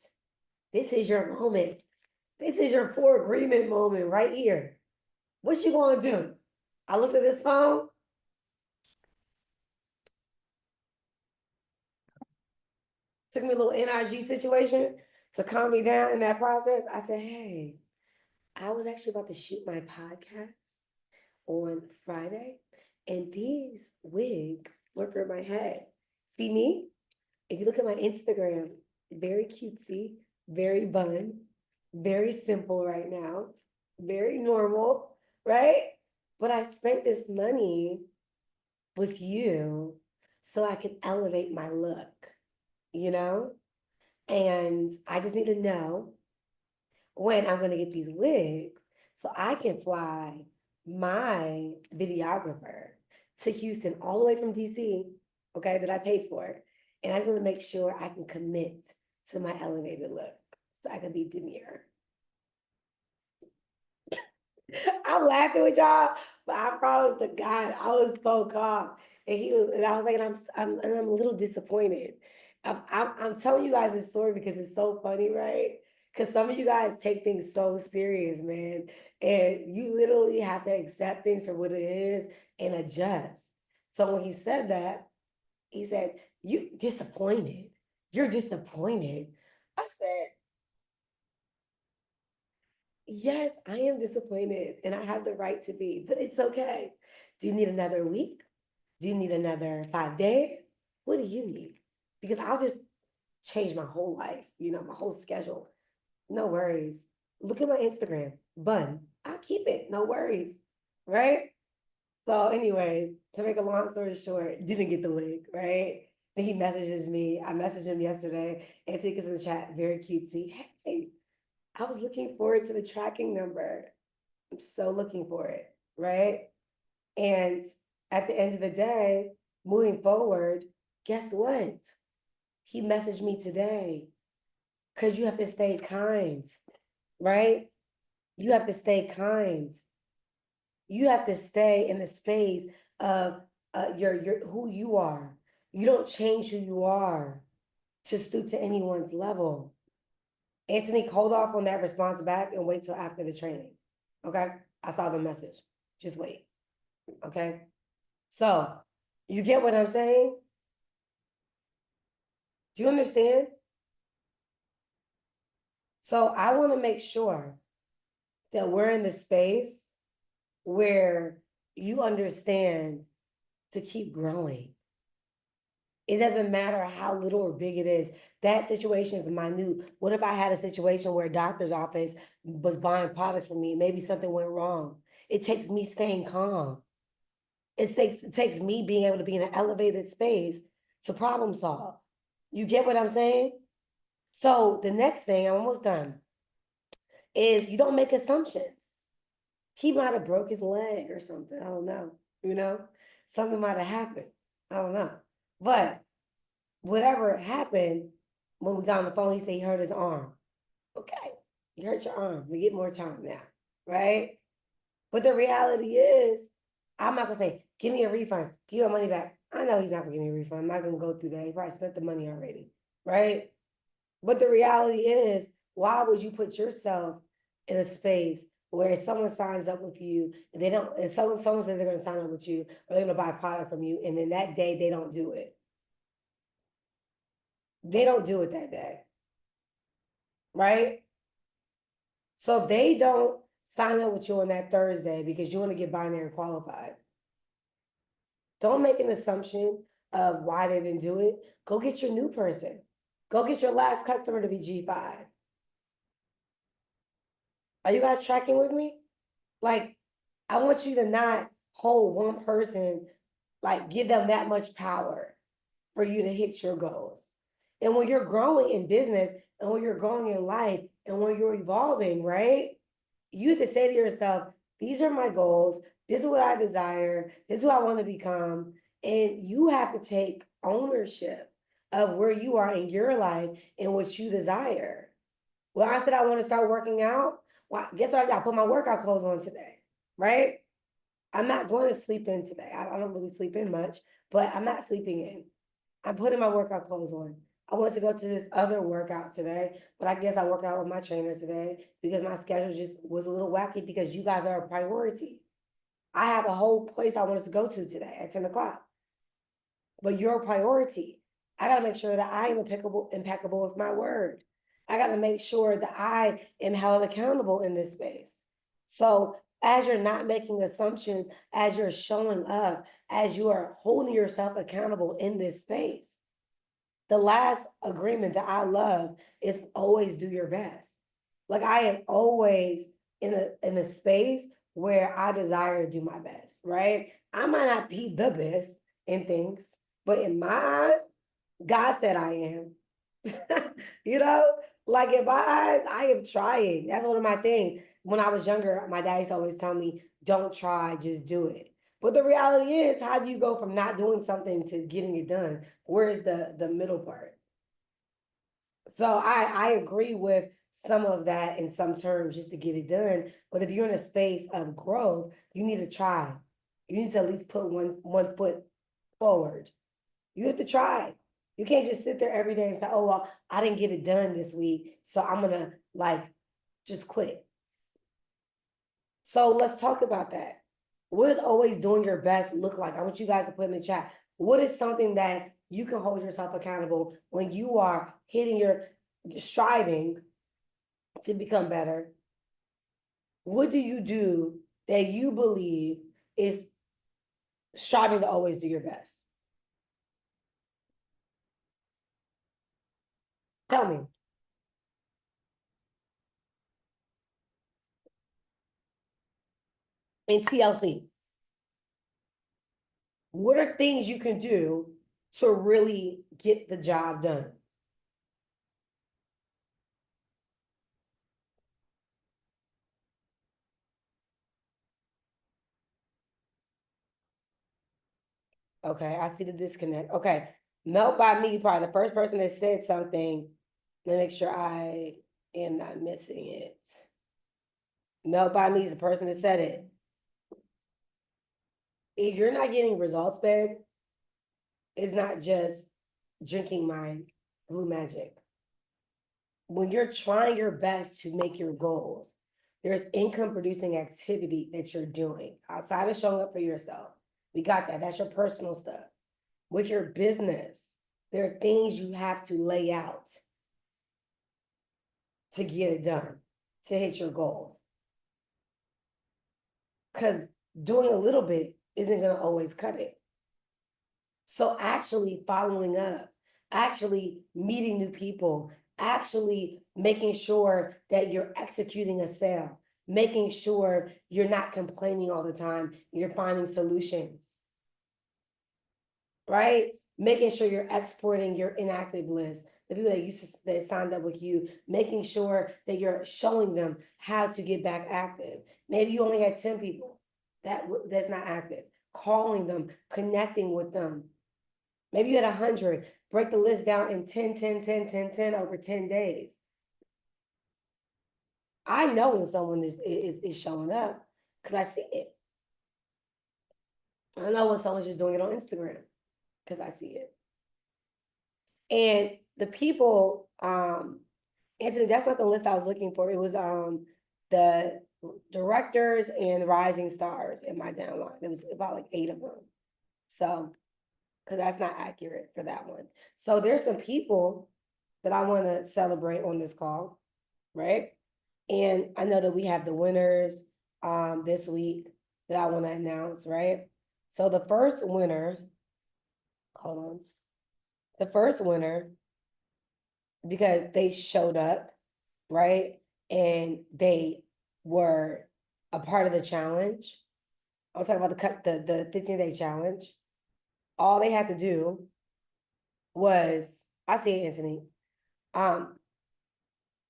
This is your moment. This is your poor agreement moment right here. What you gonna do? I looked at this phone. Took me a little NRG situation to calm me down in that process. I said, hey, I was actually about to shoot my podcast on Friday, and these wigs were for my head. See me? If you look at my Instagram, very cutesy, very bun, very simple right now, very normal, right? But I spent this money with you so I can elevate my look, you know? And I just need to know when I'm going to get these wigs so I can fly my videographer to Houston all the way from DC, okay, that I paid for. And I just want to make sure I can commit to my elevated look so I can be demure. I'm laughing with y'all, but I promise to God, I was so calm. And I was like, I'm a little disappointed. I'm telling you guys this story because it's so funny, right? Because some of you guys take things so serious, man. And you literally have to accept things for what it is and adjust. So when he said that, he said, you disappointed. You're disappointed. I said, yes, I am disappointed and I have the right to be, but it's okay. Do you need another week? Do you need another 5 days? What do you need? Because I'll just change my whole life, my whole schedule. No worries. Look at my Instagram, bun. I'll keep it. No worries. Right? So, anyways, to make a long story short, didn't get the wig, right? Then he messages me. I messaged him yesterday and take us in the chat, very cutesy. Hey, I was looking forward to the tracking number. I'm so looking for it, right? And at the end of the day, moving forward, guess what? He messaged me today because you have to stay kind, right? You have to stay kind. You have to stay in the space of your who you are. You don't change who you are to stoop to anyone's level. Anthony, hold off on that response back and wait till after the training. Okay? I saw the message. Just wait. Okay? So, you get what I'm saying? Do you understand? So, I want to make sure that we're in the space where you understand to keep growing. It doesn't matter how little or big it is. That situation is minute. What if I had a situation where a doctor's office was buying products from me? Maybe something went wrong. It takes me staying calm. It takes me being able to be in an elevated space to problem solve. You get what I'm saying? So the next thing, I'm almost done, is you don't make assumptions. He might have broke his leg or something. I don't know. Something might have happened. I don't know. But whatever happened, when we got on the phone, he said he hurt his arm. Okay, you hurt your arm. We get more time now, right? But the reality is, I'm not gonna say, give me a refund, give your money back. I know he's not gonna give me a refund. I'm not gonna go through that. He probably spent the money already, right? But the reality is, why would you put yourself in a space where someone signs up with you and they don't, and someone says they're gonna sign up with you or they're gonna buy a product from you, and then that day they don't do it. They don't do it that day, right? So if they don't sign up with you on that Thursday because you want to get binary qualified, don't make an assumption of why they didn't do it. Go get your new person. Go get your last customer to be G5. Are you guys tracking with me? Like, I want you to not hold one person, like give them that much power for you to hit your goals. And when you're growing in business and when you're growing in life and when you're evolving, right? You have to say to yourself, these are my goals. This is what I desire. This is who I want to become. And you have to take ownership of where you are in your life and what you desire. Well, I said I want to start working out. Well, guess what I got? I put my workout clothes on today, right? I'm not going to sleep in today. I don't really sleep in much, but I'm not sleeping in. I'm putting my workout clothes on. I want to go to this other workout today, but I guess I work out with my trainer today because my schedule just was a little wacky because you guys are a priority. I have a whole place I wanted to go to today at 10 o'clock, but you're a priority. I got to make sure that I am impeccable with my word. I got to make sure that I am held accountable in this space. So as you're not making assumptions, as you're showing up, as you are holding yourself accountable in this space, the last agreement that I love is always do your best. Like I am always in a space where I desire to do my best, right? I might not be the best in things, but in my eyes, God said I am. Like in my eyes, I am trying. That's one of my things. When I was younger, my dad used to always tell me, don't try, just do it. But the reality is, how do you go from not doing something to getting it done? Where's the middle part? So I agree with some of that in some terms just to get it done. But if you're in a space of growth, you need to try. You need to at least put one foot forward. You have to try. You can't just sit there every day and say, oh, well, I didn't get it done this week, so I'm going to just quit. So let's talk about that. What does always doing your best look like? I want you guys to put in the chat. What is something that you can hold yourself accountable when you are hitting your striving to become better? What do you do that you believe is striving to always do your best? Tell me. In TLC, what are things you can do to really get the job done? Okay, I see the disconnect. Okay, Melt by me, probably the first person that said something. Let me make sure I am not missing it. Melt by me is the person that said it. If you're not getting results, babe, it's not just drinking my blue magic. When you're trying your best to make your goals, there's income producing activity that you're doing outside of showing up for yourself. We got that. That's your personal stuff. With your business, there are things you have to lay out to get it done, to hit your goals. Because doing a little bit isn't going to always cut it. So actually following up, actually meeting new people, actually making sure that you're executing a sale, making sure you're not complaining all the time, you're finding solutions. right? Making sure you're exporting your inactive list, the people that signed up with you, making sure that you're showing them how to get back active. Maybe you only had 10 people that's not active, calling them, connecting with them. Maybe you had 100, break the list down in 10, 10, 10, 10, 10 over 10 days. I know when someone is showing up because I see it. I know when someone's just doing it on Instagram because I see it. And the people, Anthony, that's not the list I was looking for. It was the directors and rising stars in my downline. It was about like 8 of them. So, because that's not accurate for that one. So there's some people that I want to celebrate on this call, right? And I know that we have the winners this week that I want to announce, right? So the first winner, hold on. The first winner, because they showed up, right? And they were a part of the challenge. I'm talking about the 15-day challenge. All they had to do was, I see it, Anthony,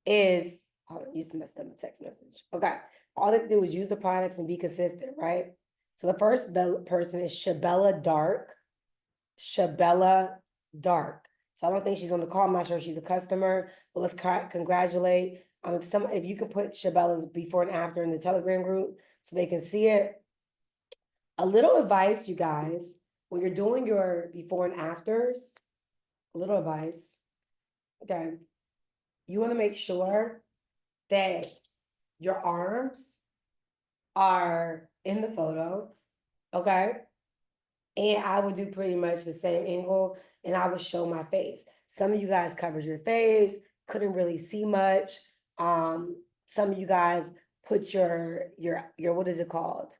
is, hold on, used to mess up my text message. Okay. All they have to do was use the products and be consistent, right? So the first person is Shabella Dark. Shabella Dark. So I don't think she's on the call. I'm not sure if she's a customer, but let's congratulate. If you could put Shabella's before and after in the Telegram group so they can see it. A little advice, you guys, when you're doing your before and afters, a little advice. Okay. You want to make sure that your arms are in the photo. Okay. And I would do pretty much the same angle and I would show my face. Some of you guys covered your face, couldn't really see much. Some of you guys put your what is it called?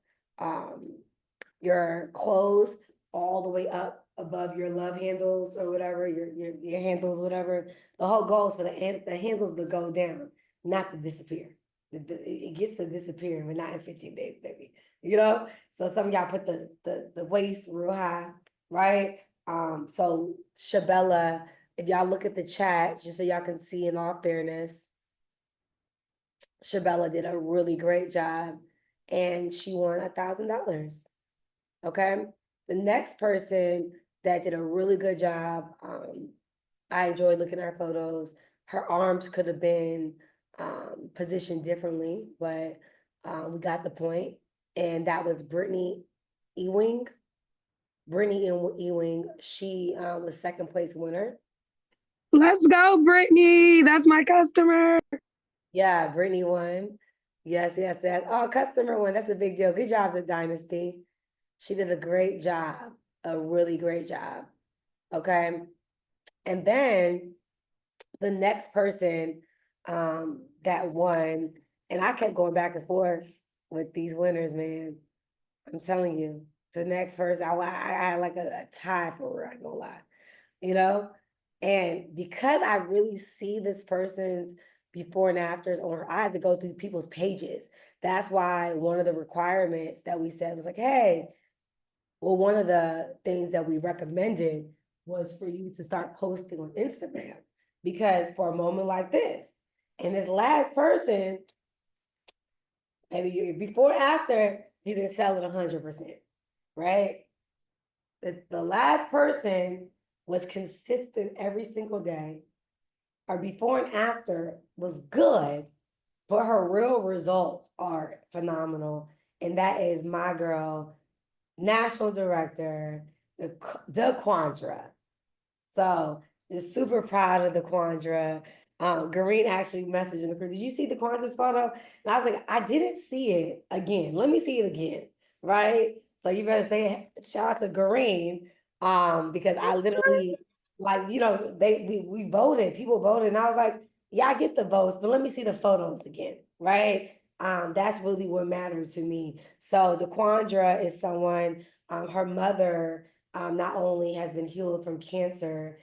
Your clothes all the way up above your love handles or whatever, your handles, whatever. The whole goal is for the handles to go down, not to disappear. It gets to disappear, but not in 15 days, baby. You know? So some of y'all put the waist real high, right? So Shabella, if y'all look at the chat, just so y'all can see in all fairness, Shabella did a really great job and she won $1,000. Okay. The next person that did a really good job, I enjoyed looking at her photos. Her arms could have been positioned differently, but we got the point. And that was Brittany Ewing. Brittany Ewing, she was second place winner. Let's go, Brittany. That's my customer. Yeah, Brittany won. Yes, yes, yes. Oh, customer won. That's a big deal. Good job to Dynasty. She did a great job, a really great job. Okay. And then the next person that won, and I kept going back and forth with these winners, man. I'm telling you, the next person, I had like a tie for her, I ain't gonna lie, you know? And because I really see this person's before and afters on her, I had to go through people's pages. That's why one of the requirements that we said was like, hey, well, one of the things that we recommended was for you to start posting on Instagram, because for a moment like this, and this last person, maybe you before and after, you didn't sell it 100%, right? The last person was consistent every single day. Her before and after was good, but her real results are phenomenal. And that is my girl, National Director, the Quandra. So just super proud of the Quandra. Gareen actually messaged in the group, did you see the Quandra's photo? And I was like, I didn't see it again. Let me see it again, right? So you better say shout out to Gareen, because I literally, like, you know, we voted, people voted, and I was like, yeah, I get the votes, but let me see the photos again, right? That's really what matters to me. So the Quandra is someone, her mother not only has been healed from cancer,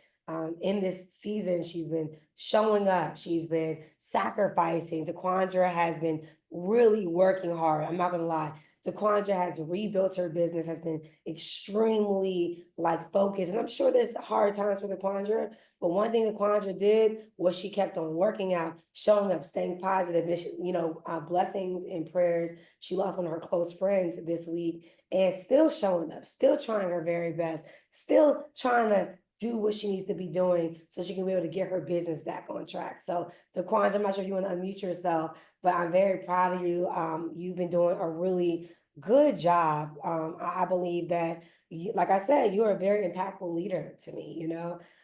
in this season, she's been showing up, she's been sacrificing. DeQuandra has been really working hard. I'm not gonna lie. DeQuandra has rebuilt her business, has been extremely like focused. And I'm sure there's hard times for DeQuandra, but one thing DeQuandra did was she kept on working out, showing up, staying positive. And she, blessings and prayers. She lost one of her close friends this week and still showing up, still trying her very best, still trying to do what she needs to be doing so she can be able to get her business back on track. So DeQuandra, I'm not sure if you want to unmute yourself, but I'm very proud of you. You've been doing a really good job. I believe that, like I said, you're a very impactful leader to me,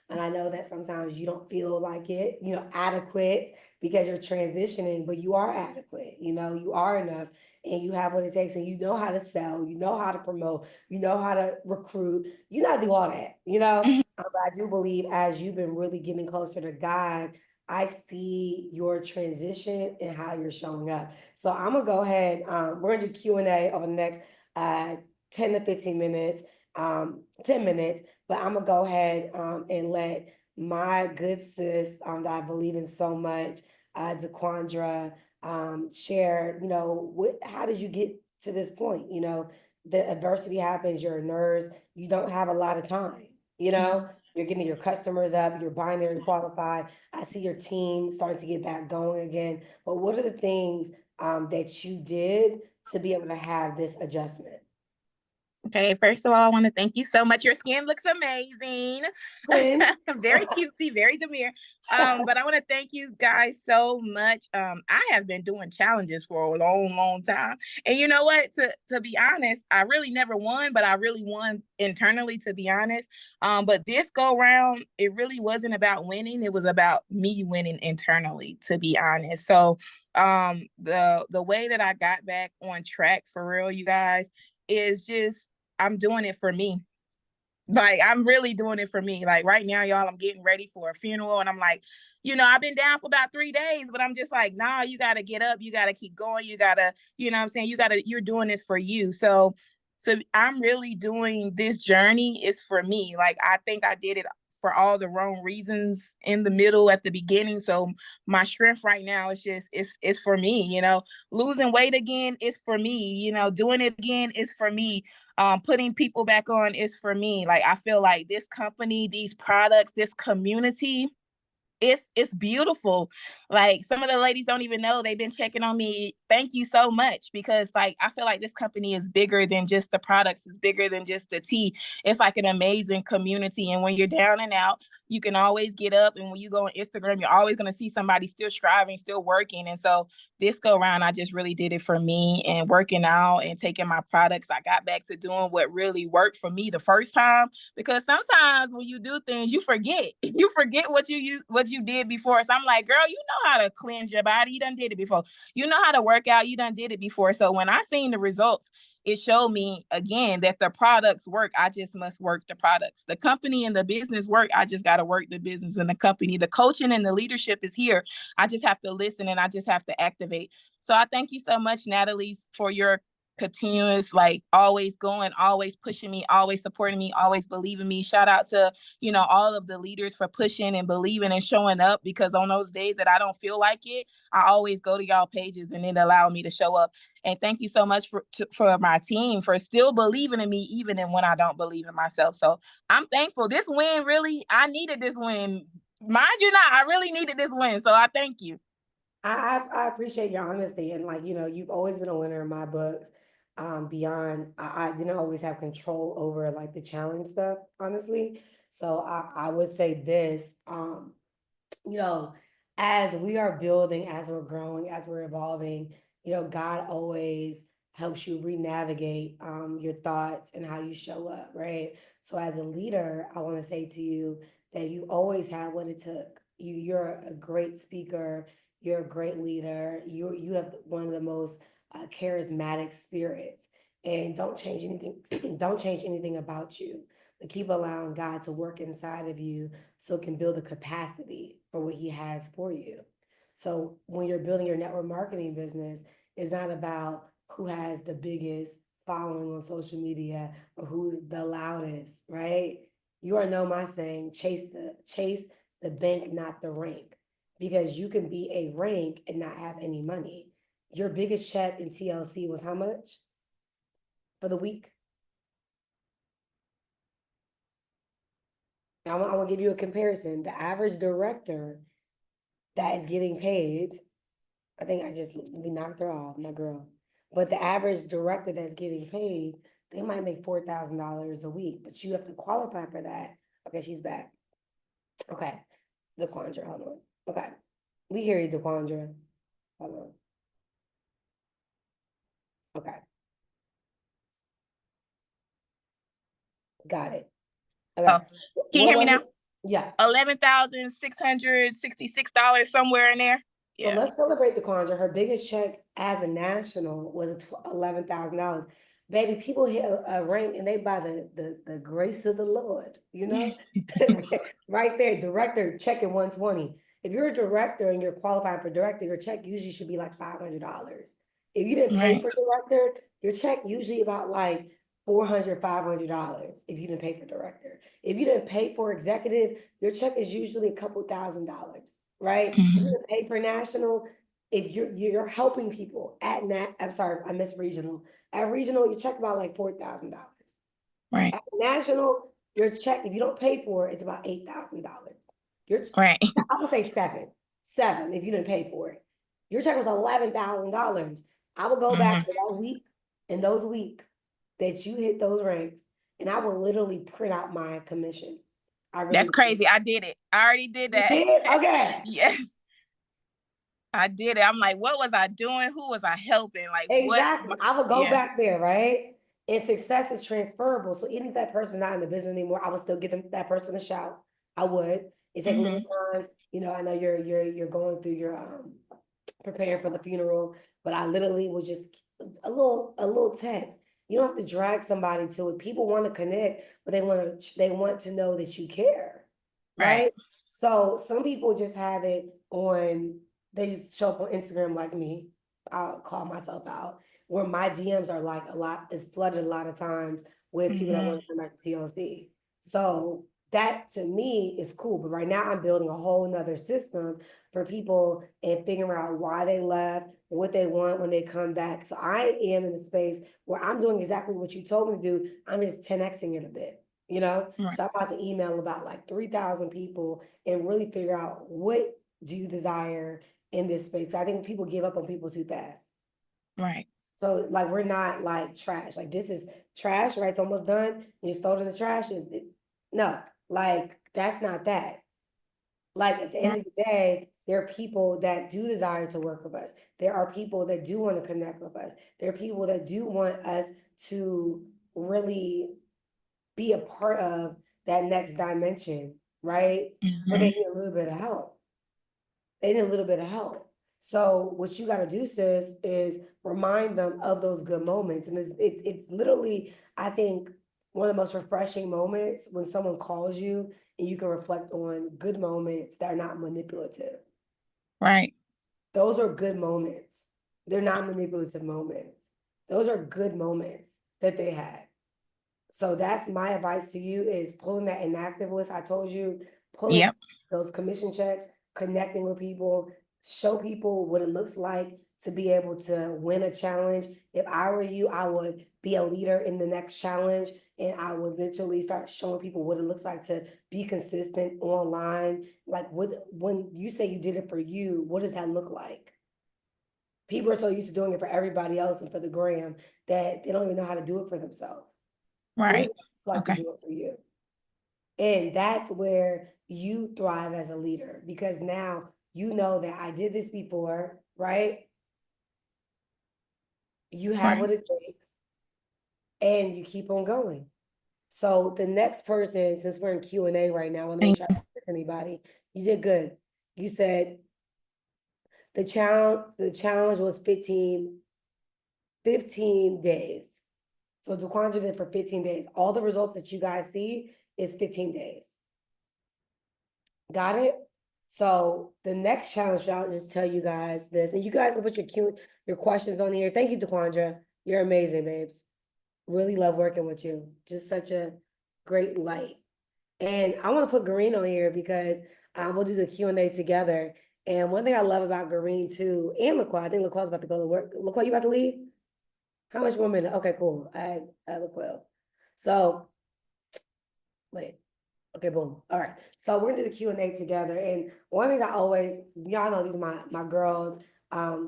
and I know that sometimes you don't feel like it, adequate because you're transitioning, but you are adequate, you are enough and you have what it takes and you know how to sell, you know how to promote, you know how to recruit, you know how to do all that, But I do believe as you've been really getting closer to God, I see your transition and how you're showing up. So I'm gonna go ahead. We're gonna do Q&A over the next 10 to 15 minutes, 10 minutes, but I'm gonna go ahead and let my good sis that I believe in so much, DeQuandra, share, how did you get to this point? The adversity happens, you're a nurse, you don't have a lot of time, you're getting your customers up, you're binary qualified. I see your team starting to get back going again. But what are the things that you did to be able to have this adjustment? Okay, first of all, I want to thank you so much. Your skin looks amazing. Very cutesy, very demure. But I want to thank you guys so much. I have been doing challenges for a long, long time. And you know what? To be honest, I really never won, but I really won internally, to be honest. But this go round, it really wasn't about winning. It was about me winning internally, to be honest. So the way that I got back on track for real, you guys, is just I'm doing it for me. Like, I'm really doing it for me. Like right now, y'all, I'm getting ready for a funeral. And I'm like, I've been down for about 3 days, but I'm just like, nah, you got to get up. You got to keep going. You got to, what I'm saying? You're doing this for you. So I'm really doing this journey is for me. Like, I think I did it for all the wrong reasons in the middle at the beginning. So my strength right now is just, it's for me, losing weight again is for me, doing it again is for me. Putting people back on is for me. Like, I feel like this company, these products, this community, it's beautiful. Like, some of the ladies don't even know they've been checking on me. Thank you so much, because like I feel like this company is bigger than just the products. It's bigger than just the tea. It's like an amazing community. And when you're down and out, you can always get up. And when you go on Instagram, you're always going to see somebody still striving, still working. And so this go around, I just really did it for me and working out and taking my products. I got back to doing what really worked for me the first time, because sometimes when you do things, you forget. You forget what you did before. So I'm like, girl, you know how to cleanse your body. You done did it before. You know how to work out. You done did it before. So when I seen the results, it showed me again that the products work. I just must work the products. The company and the business work. I just got to work the business and the company. The coaching and the leadership is here. I just have to listen and I just have to activate. So I thank you so much, Nathalie, for your continuous, like, always going, always pushing me, always supporting me, always believing me. Shout out to, all of the leaders for pushing and believing and showing up, because on those days that I don't feel like it, I always go to y'all pages and it allows me to show up. And thank you so much for my team for still believing in me, even when I don't believe in myself. So I'm thankful. This win, really, I needed this win. Mind you not, I really needed this win. So I thank you. I appreciate your honesty, and like, you've always been a winner in my books. Beyond, I didn't always have control over like the challenge stuff, honestly. So I would say this, you know, as we are building, as we're growing, as we're evolving, God always helps you re-navigate your thoughts and how you show up, right? So as a leader, I want to say to you that you always had what it took. You're a great speaker, you're a great leader, you have one of the most charismatic spirits, and don't change anything. Don't change anything about you, but keep allowing God to work inside of you so it can build a capacity for what he has for you. So when you're building your network marketing business, it's not about who has the biggest following on social media or who's the loudest, right? You already know my saying, chase the bank, not the rank. Because you can be a rank and not have any money. Your biggest check in TLC was how much? for the week? Now, I'm gonna give you a comparison. The average director that is getting paid, I think we knocked her off, my girl. But the average director that's getting paid, they might make $4,000 a week, but you have to qualify for that. Okay, she's back. Okay, DeQuandra, hold on. Okay, we hear you, DeQuandra. Hold on. Okay, got it. Okay. Oh, can you hear me now? Yeah. $11,666 somewhere in there. So Yeah. let's celebrate DeQuandra. Her biggest check as a national was $11,000. Baby, people hit a rank and they by the grace of the Lord, you know? Right there, director, check at 120. If you're a director and you're qualifying for director, your check usually should be like $500. If you didn't pay for director, your check usually about like $400, $500 if you didn't pay for director. If you didn't pay for executive, your check is usually a couple $1,000s, right? If you didn't pay for national, if you're helping people at I'm sorry, I missed regional. At regional, you check about like $4,000. Right. At national, your check, if you don't pay for it, it's about $8,000. Right. I would say seven if you didn't pay for it. Your check was $11,000. I will go back to that week and those weeks that you hit those ranks, and I will literally print out my commission. That's crazy. I did it. I already did that. You did? Okay. Yes. I did it. I'm like, what was I doing? Who was I helping? Like, exactly. I would go Yeah. back there, right? And success is transferable. So even if that person's not in the business anymore, I would still give that person a shout. I would. It take a little time. You know, I know you're going through your preparing for the funeral, but I literally was just a little text. You don't have to drag somebody to it. People want to connect, but they want to know that you care, right? So some people just have it on. They just show up on Instagram like me. I'll call myself out. Where my DMs are like is flooded a lot of times with people that want to come back to TLC. So that to me is cool. But right now I'm building a whole nother system for people and figuring out why they left, what they want when they come back. So I am in a space where I'm doing exactly what you told me to do. I'm just 10xing it a bit, you know? So I'm about to email about like 3,000 people and really figure out what do you desire in this space. I think people give up on people too fast. Right. So like, we're not like trash. Like this is trash, right? It's almost done. You just throw it in the trash. No, like that's not that. Like at the end of the day, there are people that do desire to work with us. There are people that do want to connect with us. There are people that do want us to really be a part of that next dimension, right? But they need a little bit of help. They need a little bit of help. So what you got to do, sis, is remind them of those good moments. And it's literally, I think, one of the most refreshing moments when someone calls you and you can reflect on good moments that are not manipulative. Right. Those are good moments. They're not manipulative moments. Those are good moments that they had. So that's my advice to you is pulling that inactive list. I told you, pulling those commission checks, connecting with people, show people what it looks like to be able to win a challenge. If I were you, I would be a leader in the next challenge. And I would literally start showing people what it looks like to be consistent online. Like when you say you did it for you, what does that look like? People are so used to doing it for everybody else and for the gram that they don't even know how to do it for themselves. What does it look like to do it for you? And that's where you thrive as a leader, because now you know that I did this before, right? You have what it takes and you keep on going. So the next person, since we're in Q&A right now, I want to make sure I don't miss anybody. You did good. You said the challenge was 15 days. So DeQuandra did for 15 days. All the results that you guys see is 15 days. Got it? So the next challenge, I'll just tell you guys this, and you guys can put your questions on here. Thank you, DeQuandra. You're amazing, babes. Really love working with you. Just such a great light. And I want to put Green on here because we'll do the Q&A together. And one thing I love about Green too, and LaQuail, I think LaQuil's about to go to work. LaQuil, you about to leave? How much more minute? Okay, cool. I LaQuail. So wait. Okay, boom. All right. So we're gonna do the Q&A together. And one thing I always, y'all know these are my girls.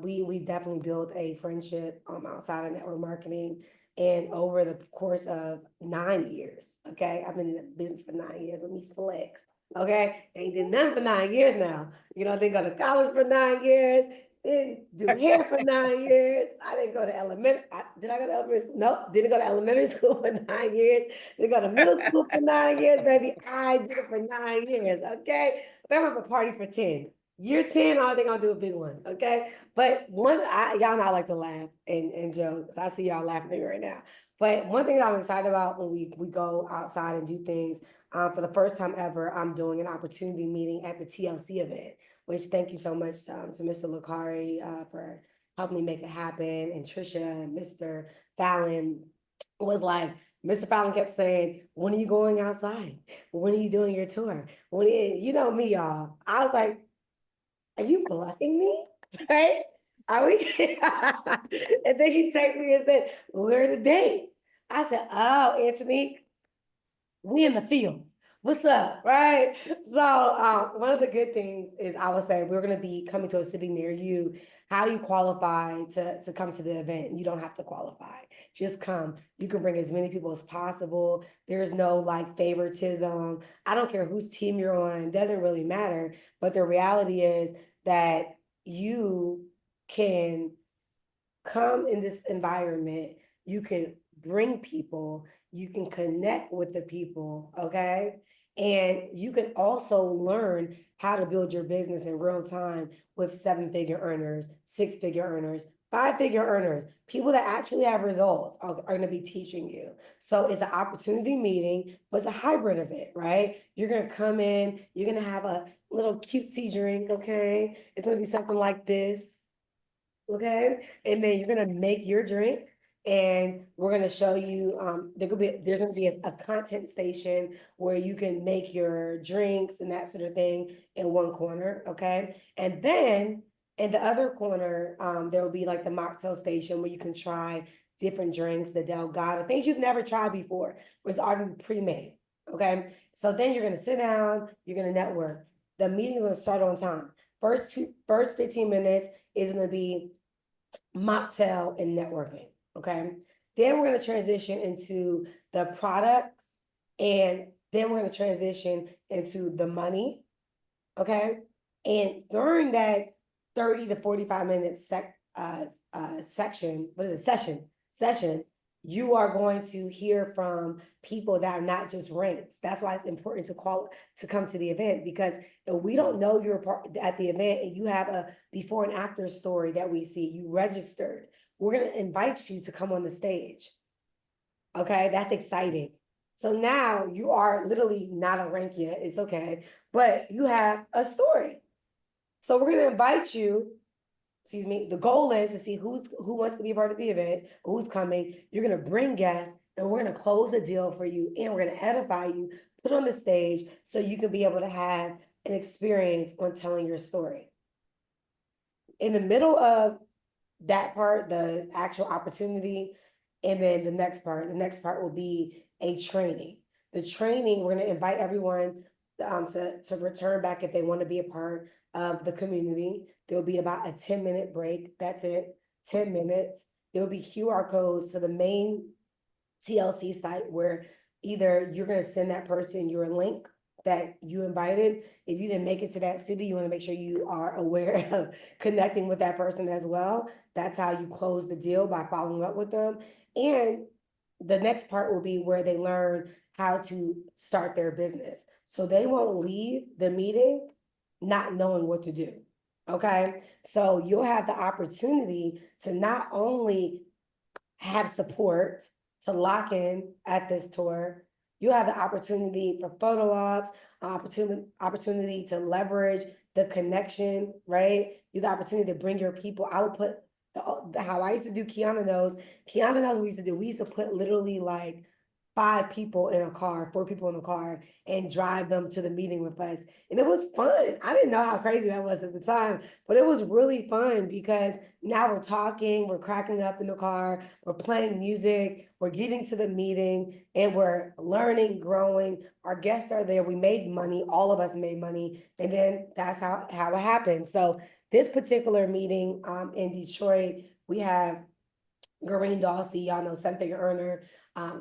We definitely built a friendship outside of network marketing and over the course of 9 years. Okay. I've been in the business for 9 years. Let me flex. Okay. Ain't did nothing for 9 years now. You know, they go to college for 9 years, didn't do hair for 9 years. I didn't go to elementary. Did I go to elementary school? Nope. Didn't go to elementary school for 9 years. Didn't go to middle school for 9 years, baby. I did it for 9 years. Okay. But I'm gonna have a party for 10. Year 10, I think I'll do a big one. Okay. But y'all know I like to laugh and joke. I see y'all laughing at me right now. But one thing that I'm excited about when we go outside and do things, for the first time ever, I'm doing an opportunity meeting at the TLC event, which thank you so much to Mr. LaQuail for helping me make it happen. And Trisha and Mr. Fallon was like, Mr. Fallon kept saying, when are you going outside? When are you doing your tour? You know me, y'all. I was like, are you bluffing me? Right? Are we? And then he texted me and said, where are the dates? I said, oh, Anthony, we in the field. What's up? Right. So one of the good things is I would say we're going to be coming to a city near you. How do you qualify to come to the event? You don't have to qualify. Just come. You can bring as many people as possible. There's no like favoritism. I don't care whose team you're on. It doesn't really matter. But the reality is that you can come in this environment. You can bring people. You can connect with the people, okay? And you can also learn how to build your business in real time with 7-figure earners, 6-figure earners, 5-figure earners, people that actually have results are going to be teaching you. So it's an opportunity meeting, but it's a hybrid event, right? You're going to come in, you're going to have a little cutesy drink, okay? It's going to be something like this, okay? And then you're going to make your drink. And we're going to show you, there's going to be a content station where you can make your drinks and that sort of thing in one corner, okay? And then in the other corner, there will be like the mocktail station where you can try different drinks, the Delgado, things you've never tried before, was already pre-made, okay? So then you're going to sit down, you're going to network. The meeting's going to start on time. First 15 minutes is going to be mocktail and networking. Okay. Then we're going to transition into the products, and then we're going to transition into the money. Okay. And during that 30 to 45 minute session, you are going to hear from people that are not just ranks. That's why it's important to come to the event, because if we don't know you're at the event and you have a before and after story that we see, you registered, we're going to invite you to come on the stage. Okay, that's exciting. So now you are literally not a rank yet. It's okay, but you have a story. So we're going to invite you. Excuse me. The goal is to see who wants to be a part of the event, who's coming. You're going to bring guests, and we're going to close the deal for you, and we're going to edify you, put on the stage so you can be able to have an experience on telling your story. In the middle of that part, the actual opportunity, and then the next part will be a training. The training, we're going to invite everyone to return back if they want to be a part of the community. There'll be about a 10-minute break. That's it, 10 minutes. There'll be QR codes to the main TLC site where either you're going to send that person your link that you invited. If you didn't make it to that city, you want to make sure you are aware of connecting with that person as well. That's how you close the deal, by following up with them. And the next part will be where they learn how to start their business. So they won't leave the meeting not knowing what to do. Okay. So you'll have the opportunity to not only have support to lock in at this tour, you have the opportunity for photo ops, opportunity to leverage the connection, right? You have the opportunity to bring your people. I would put how I used to do, Kiana knows what we used to do. We used to put literally like 4 people in a car, and drive them to the meeting with us. And it was fun. I didn't know how crazy that was at the time, but it was really fun because now we're talking, we're cracking up in the car, we're playing music, we're getting to the meeting, and we're learning, growing. Our guests are there. We made money. All of us made money. And then that's how it happened. So this particular meeting in Detroit, we have Doreen Dawsey, y'all know, seven-figure earner,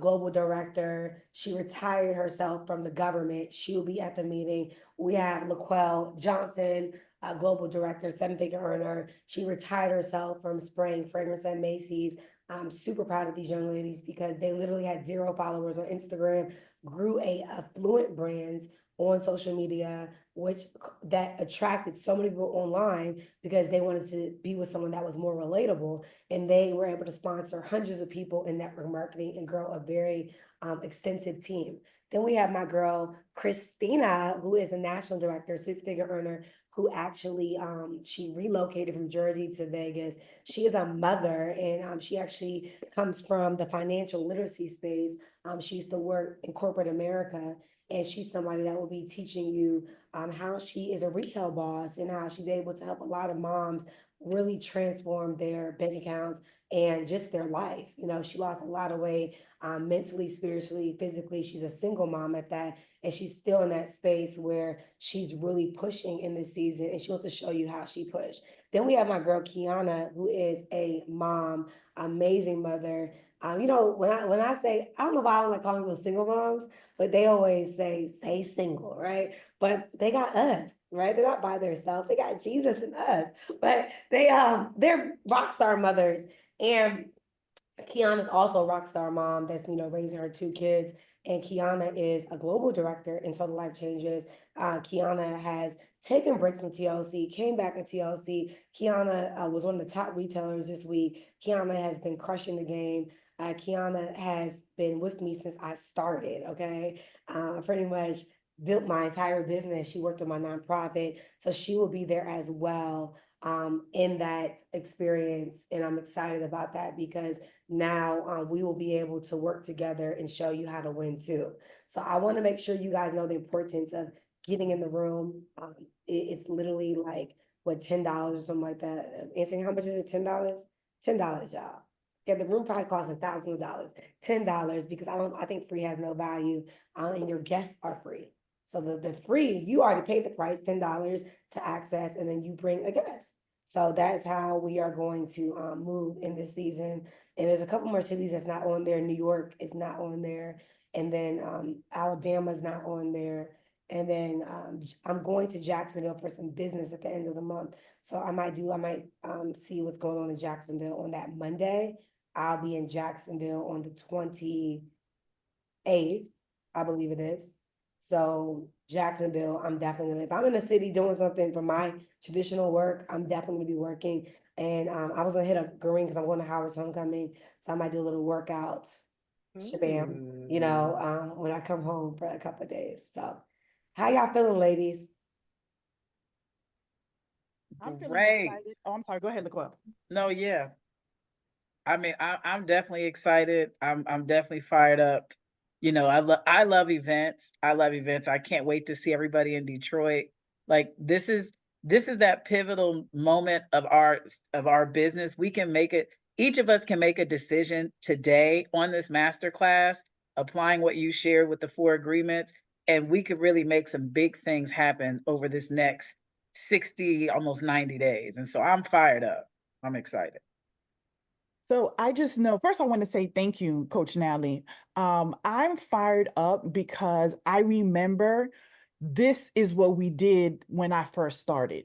global director. She retired herself from the government. She'll be at the meeting. We have LaQuail Johnson, global director, seven-figure earner. She retired herself from spraying fragrance at Macy's. I'm super proud of these young ladies because they literally had 0 followers on Instagram, grew a affluent brands on social media, which that attracted so many people online because they wanted to be with someone that was more relatable, and they were able to sponsor hundreds of people in network marketing and grow a very extensive team. Then we have my girl Christina, who is a national director, six-figure earner, who actually she relocated from Jersey to Vegas. She is a mother, and she actually comes from the financial literacy space. She used to work in corporate America, and she's somebody that will be teaching you how she is a retail boss and how she's able to help a lot of moms really transform their bank accounts and just their life. You know, she lost a lot of weight, mentally, spiritually, physically. She's a single mom at that, and she's still in that space where she's really pushing in this season, and she wants to show you how she pushed. Then we have my girl Kiana, who is a mom, amazing mother. You know, when I say, I don't know why I don't like calling people single moms, but they always say single, right? But they got us, right? They're not by themselves. They got Jesus and us. But they're rock star mothers. And Kiana's also a rock star mom that's, you know, raising her 2 kids. And Kiana is a global director in Total Life Changes. Kiana has taken breaks from TLC, came back in TLC. Kiana was one of the top retailers this week. Kiana has been crushing the game. Kiana has been with me since I started, okay? Pretty much built my entire business. She worked on my nonprofit. So she will be there as well in that experience. And I'm excited about that because now we will be able to work together and show you how to win too. So I want to make sure you guys know the importance of getting in the room. It's literally like, what, $10 or something like that. Answering, how much is it? $10? $10, y'all. Yeah, the room probably costs $1,000. $10 because I think free has no value, and your guests are free. So the free, you already paid the price, $10 to access, and then you bring a guest. So that's how we are going to move in this season. And there's a couple more cities that's not on there. New York is not on there. And then Alabama's not on there. And then I'm going to Jacksonville for some business at the end of the month. So I might see what's going on in Jacksonville on that Monday. I'll be in Jacksonville on the 28th, I believe it is. So Jacksonville, I'm definitely gonna, if I'm in the city doing something for my traditional work, I'm definitely gonna be working. And I was gonna hit up Green because I'm going to Howard's homecoming. So I might do a little workout, shabam, you know, when I come home for a couple of days. So how y'all feeling, ladies? I'm feeling Great. excited. Oh, I'm sorry. Go ahead, LaQuail. No, yeah. I mean, I'm definitely excited. I'm definitely fired up. You know, I love events. I love events. I can't wait to see everybody in Detroit. Like this is that pivotal moment of our business. We can make it. Each of us can make a decision today on this masterclass, applying what you shared with the 4 agreements, and we could really make some big things happen over this next 60, almost 90 days. And so I'm fired up. I'm excited. So I just know, first I want to say thank you, Coach Nathalie. I'm fired up because I remember this is what we did when I first started.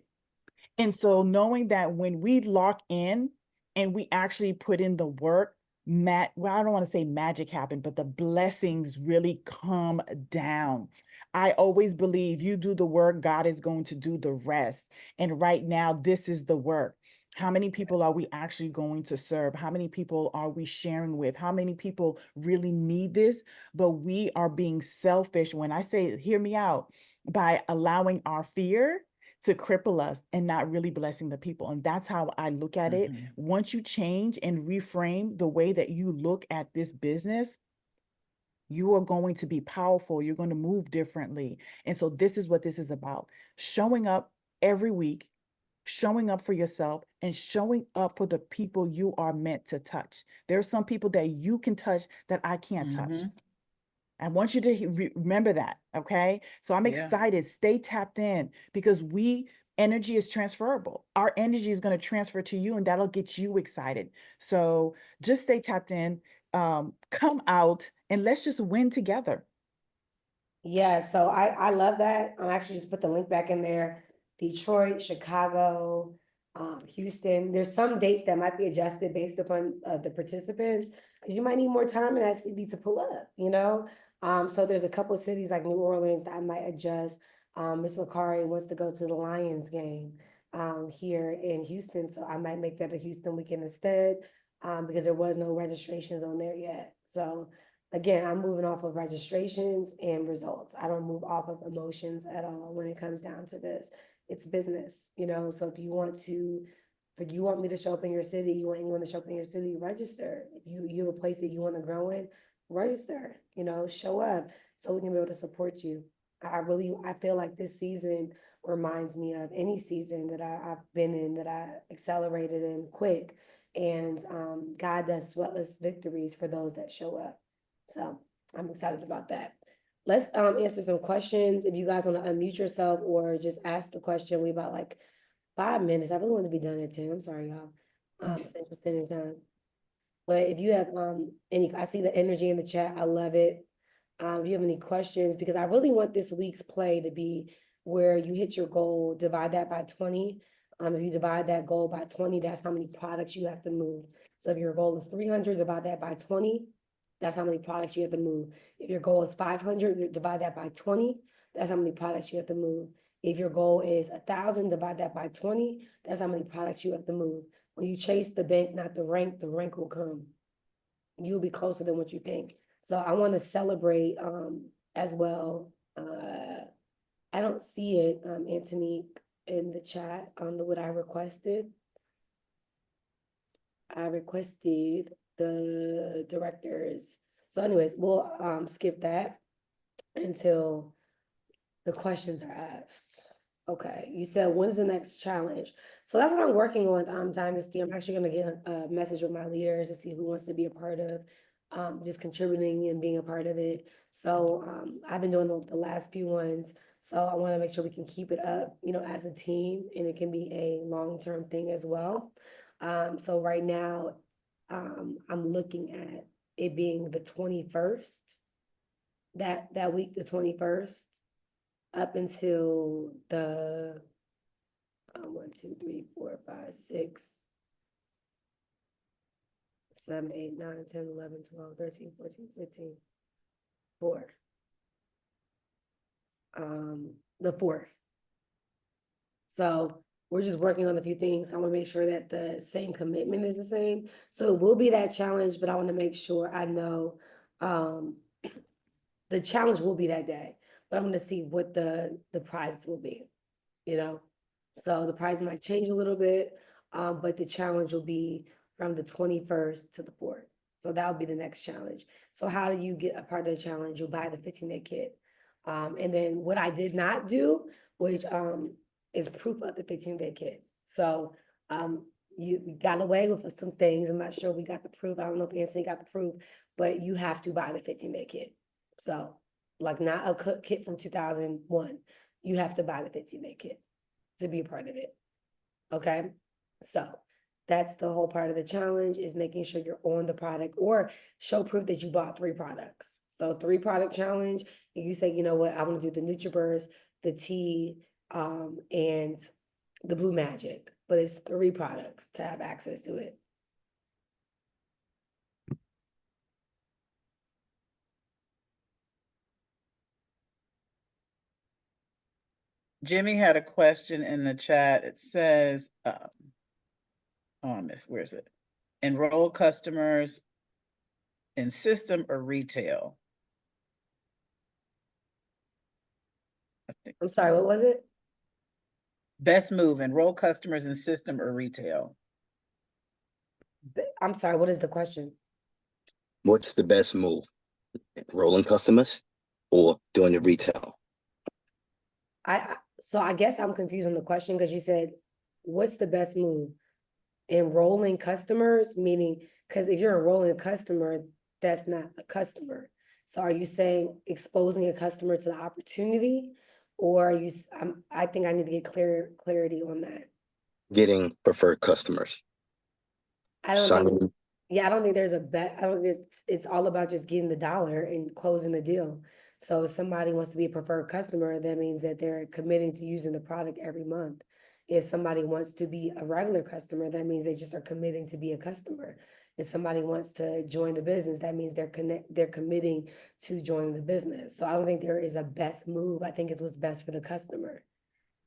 And so knowing that when we lock in and we actually put in the work, well, I don't want to say magic happened, but the blessings really come down. I always believe you do the work, God is going to do the rest. And right now, this is the work. How many people are we actually going to serve? How many people are we sharing with? How many people really need this? But we are being selfish. When I say, hear me out, by allowing our fear to cripple us and not really blessing the people. And that's how I look at it. Once you change and reframe the way that you look at this business, You are going to be powerful. You're going to move differently. And so this is what this is about. Showing up every week, showing up for yourself, and showing up for the people you are meant to touch. There are some people that you can touch that I can't touch. I want you to remember that, okay? So I'm excited. Stay tapped in, because energy is transferable. Our energy is going to transfer to you, and that'll get you excited. So just stay tapped in, come out, and let's just win together. Yeah, so I love that. I'm actually just put the link back in there. Detroit, Chicago, Houston. There's some dates that might be adjusted based upon the participants, because you might need more time in that city to pull up, you know? So there's a couple cities like New Orleans that I might adjust. Miss Lakari wants to go to the Lions game here in Houston, so I might make that a Houston weekend instead, because there was no registrations on there yet. So again, I'm moving off of registrations and results. I don't move off of emotions at all when it comes down to this. It's business, you know? So if you want me to show up in your city, you want anyone to show up in your city, register. If you have a place that you want to grow in, register, you know, show up so we can be able to support you. I feel like this season reminds me of any season that I've been in, that I accelerated in quick. And God does sweatless victories for those that show up. So I'm excited about that. Let's answer some questions. If you guys want to unmute yourself or just ask the question, we about like 5 minutes. I really want to be done at 10. I'm sorry, y'all. Central Standard Time. But if you have I see the energy in the chat. I love it. If you have any questions, because I really want this week's play to be where you hit your goal, divide that by 20. If you divide that goal by 20, that's how many products you have to move. So if your goal is 300, divide that by 20. That's how many products you have to move. If your goal is 500, you divide that by 20. That's how many products you have to move. If your goal is 1,000, divide that by 20. That's how many products you have to move. When you chase the bank, not the rank will come. You'll be closer than what you think. So I want to celebrate as well. I don't see it, Antonique, in the chat on what I requested. I requested the directors. So anyways, we'll skip that until the questions are asked. Okay, you said, when is the next challenge? So that's what I'm working on, Dynasty. I'm actually gonna get a message with my leaders to see who wants to be a part of just contributing and being a part of it. So I've been doing the last few ones. So I wanna make sure we can keep it up, you know, as a team, and it can be a long-term thing as well. So right now, I'm looking at it being the 21st, that week, the 21st, up until the 1, 2, 3, 4, 5, 6, 7, 8, 9, 10, 11, 12, 13, 14, 15, 4. The 4th. So we're just working on a few things. I want to make sure that the same commitment is the same. So it will be that challenge, but I want to make sure I know the challenge will be that day, but I'm going to see what the prizes will be, you know? So the prize might change a little bit, but the challenge will be from the 21st to the 4th. So that will be the next challenge. So how do you get a part of the challenge? You'll buy the 15-day kit. And then what I did not do, which is proof of the 15-day kit. So you got away with some things. I'm not sure we got the proof. I don't know if Anthony got the proof, but you have to buy the 15-day kit. So like not a kit from 2001. You have to buy the 15-day kit to be a part of it. Okay. So that's the whole part of the challenge, is making sure you're on the product or show proof that you bought 3 products. So 3-product challenge. If you say, you know what, I want to do the NutriBurst, the tea, and the Blue Magic, but it's 3 products to have access to it. Jimmy had a question in the chat. It says, where is it? Enroll customers in system or retail? I'm sorry, what was it? Best move, enroll customers in system or retail? I'm sorry, what is the question? What's the best move? Rolling customers or doing the retail? So I guess I'm confused on the question because you said, what's the best move? Enrolling customers, meaning, because if you're enrolling a customer, that's not a customer. So are you saying exposing a customer to the opportunity? Or are you, I think I need to get clarity on that. Getting preferred customers. I don't Signing- think, yeah, I don't think there's a bet. I don't think it's all about just getting the dollar and closing the deal. So if somebody wants to be a preferred customer, that means that they're committing to using the product every month. If somebody wants to be a regular customer, that means they just are committing to be a customer. If somebody wants to join the business, that means they're committing to joining the business. So I don't think there is a best move. I think it's what's best for the customer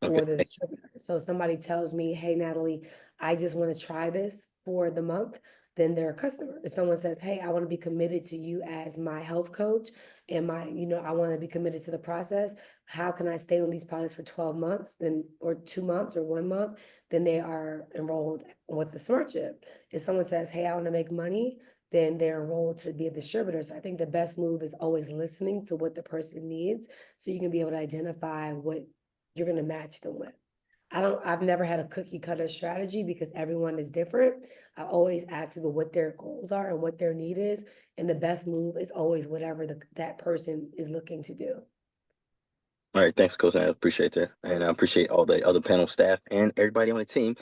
or the distributor. So if somebody tells me, hey, Nathalie, I just want to try this for the month, then they're a customer. If someone says, hey, I want to be committed to you as my health coach and I want to be committed to the process, how can I stay on these products for 12 months or 2 months or 1 month? Then they are enrolled with the Smart Chip. If someone says, hey, I want to make money, then they're enrolled to be a distributor. So I think the best move is always listening to what the person needs so you can be able to identify what you're going to match them with. I've never had a cookie cutter strategy because everyone is different. I always ask people what their goals are and what their need is. And the best move is always whatever that person is looking to do. All right, thanks, Coach. I appreciate that. And I appreciate all the other panel staff and everybody on the team.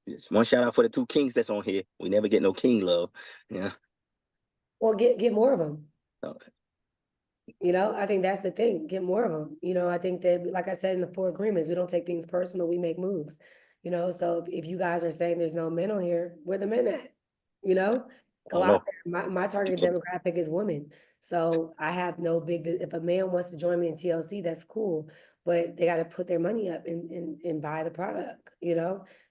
Just one shout out for the 2 kings that's on here. We never get no king love. Yeah. Well, get more of them. Okay. I think that's the thing. Get more of them. I think that, like I said in the 4 agreements, we don't take things personal. We make moves. So if you guys are saying there's no men on here, where the men at? Go out there. My target demographic is women. So I have no if a man wants to join me in TLC, that's cool. But they got to put their money up and buy the product,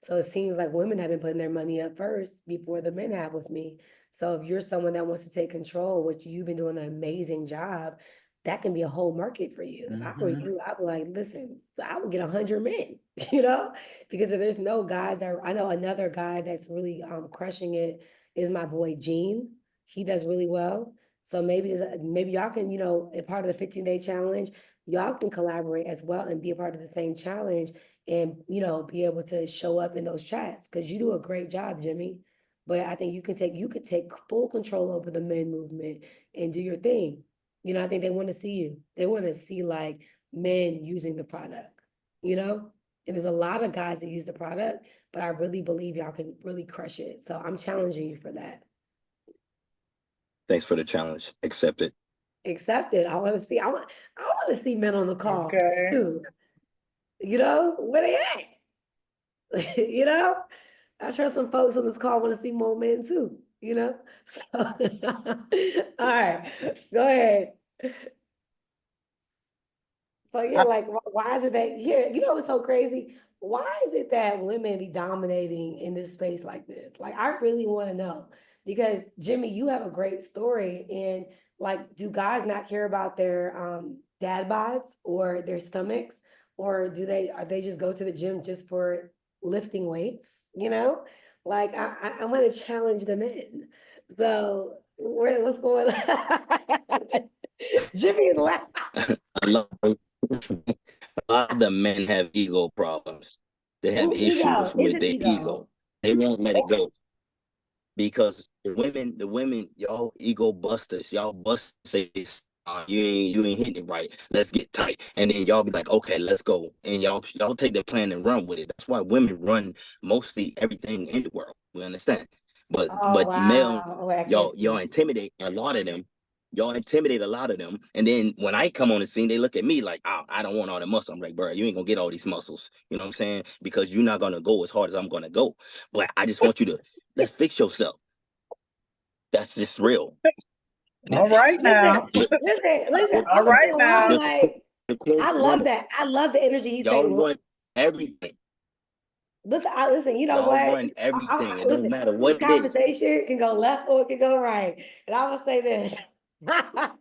So it seems like women have been putting their money up first before the men have with me. So if you're someone that wants to take control, which you've been doing an amazing job, that can be a whole market for you. If I were you, I'd be like, listen, I would get 100 men, because if there's no guys I know another guy that's really crushing it is my boy Gene. He does really well. So maybe y'all can, as part of the 15-day challenge, y'all can collaborate as well and be a part of the same challenge and, be able to show up in those chats because you do a great job, Jimmy. But I think you could take full control over the men movement and do your thing. I think they want to see you. They want to see like men using the product, And there's a lot of guys that use the product, but I really believe y'all can really crush it. So I'm challenging you for that. Thanks for the challenge. Accept it. Accept it. I want to see men on the call too. Where they at? I'm sure some folks on this call want to see more men too, So, all right, go ahead. So yeah, like, why is it that, what's so crazy? Why is it that women be dominating in this space like this? Like, I really want to know because Jimmy, you have a great story and like, do guys not care about their dad bods or their stomachs? Or are they just go to the gym just for lifting weights? Like I want to challenge the men. So what's going on? Jimmy's laughing. I love a lot of the men have ego problems. They have issues with their ego. They won't let it go. Because the women, y'all ego busters. Y'all bust say this. You ain't hitting it right. Let's get tight. And then y'all be like, okay, let's go. And y'all take the plan and run with it. That's why women run mostly everything in the world. We understand. But male, y'all intimidate a lot of them. Y'all intimidate a lot of them. And then when I come on the scene, they look at me like, oh, I don't want all the muscle. I'm like, bro, you ain't gonna get all these muscles. You know what I'm saying? Because you're not gonna go as hard as I'm gonna go. But I just want you to let's fix yourself. That's just real. All right now. Listen. All right now. Like, I love that. I love the energy he's saying. Y'all run everything. Listen, you know y'all what? Run everything. It don't matter what this conversation can go left or it can go right. And I will say this. I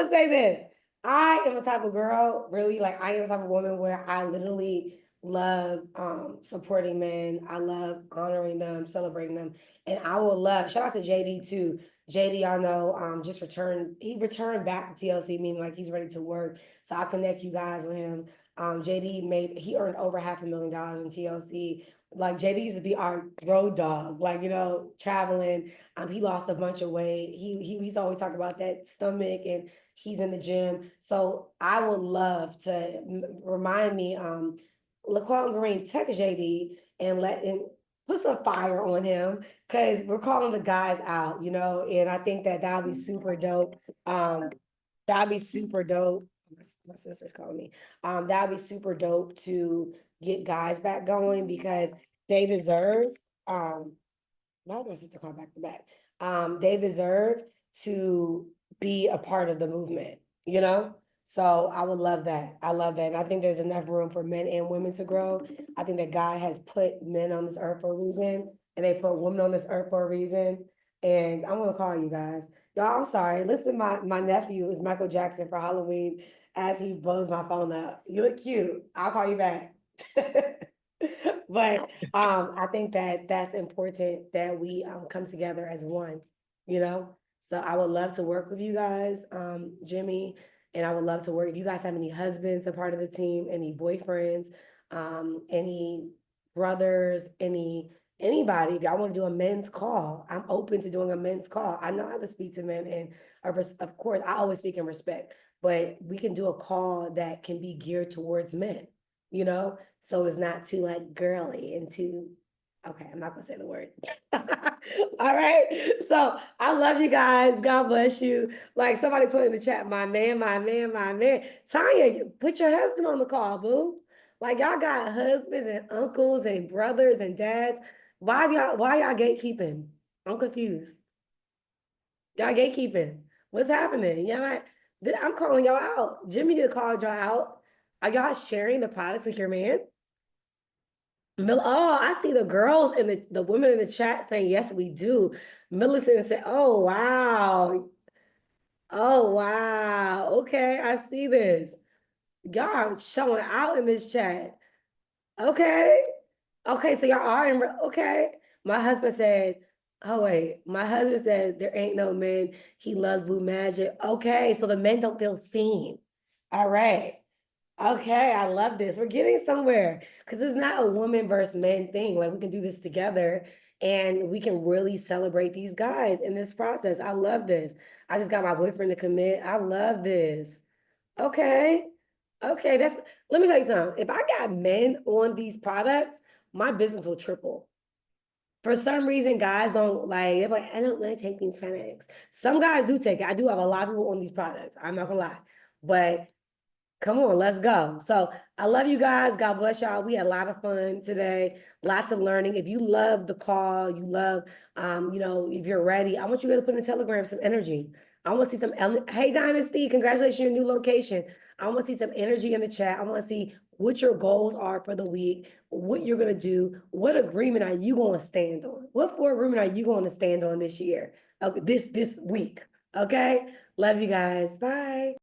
would say this. I am a type of girl, really, like I am a type of woman where I literally love supporting men. I love honoring them, celebrating them. And I will love, shout out to JD too. JD, I know, just returned, he returned back to TLC, meaning like he's ready to work. So I'll connect you guys with him. JD he earned over $500,000 in TLC. Like JD used to be our road dog, like, you know, traveling. He lost a bunch of weight. He's always talking about that stomach, and he's in the gym. So I would love to remind me, LaQuail and Green, text JD and put some fire on him, because we're calling the guys out, you know, and I think that that'd be super dope. That'd be super dope. My sister's calling me. That'd be super dope to get guys back going, because they deserve, why did my sister call back to back? They deserve to be a part of the movement, you know? So I would love that. I love that. And I think there's enough room for men and women to grow. I think that God has put men on this earth for a reason, and they put women on this earth for a reason. And I'm gonna call you guys. Y'all, I'm sorry. Listen, my nephew is Michael Jackson for Halloween as he blows my phone up. You look cute. I'll call you back. But I think that that's important, that we come together as one, you know? So I would love to work with you guys, Jimmy, and I would love to work. If you guys have any husbands a part of the team, any boyfriends, any brothers, anybody, if y'all want to do a men's call, I'm open to doing a men's call. I know how to speak to men, and of course, I always speak in respect, but we can do a call that can be geared towards men, you know? So it's not too like girly and too, okay, I'm not gonna say the word. All right. So I love you guys. God bless you. Like somebody put in the chat, my man, my man, my man. Tanya, put your husband on the call, boo. Like y'all got husbands and uncles and brothers and dads. Why y'all gatekeeping? I'm confused. Y'all gatekeeping. What's happening? Y'all like, I'm calling y'all out. Jimmy did call y'all out. Are y'all sharing the products with your man? Oh, I see the girls and the women in the chat saying, yes, we do. Millicent said, oh, wow. Oh, wow. Okay, I see this. Y'all are showing out in this chat. Okay. Okay, so y'all are in, okay. My husband said, oh, wait. My husband said, there ain't no men. He loves Blue Magic. Okay, so the men don't feel seen. All right. Okay, I love this. We're getting somewhere, because it's not a woman versus men thing. Like we can do this together, and we can really celebrate these guys in this process. I love this. I just got my boyfriend to commit. I love this. Okay. Okay, let me tell you something. If I got men on these products, my business will triple. For some reason, guys don't like, they're like, I don't want to take these products. Some guys do take it. I do have a lot of people on these products. I'm not gonna lie. But come on, let's go. So I love you guys. God bless y'all. We had a lot of fun today. Lots of learning. If you love the call, you love, you know, if you're ready, I want you guys to put in the Telegram some energy. I want to see some, hey, Dynasty, congratulations on your new location. I want to see some energy in the chat. I want to see what your goals are for the week, what you're going to do, what agreement are you going to stand on? What 4 agreement are you going to stand on this year? Okay, this week. Okay. Love you guys. Bye.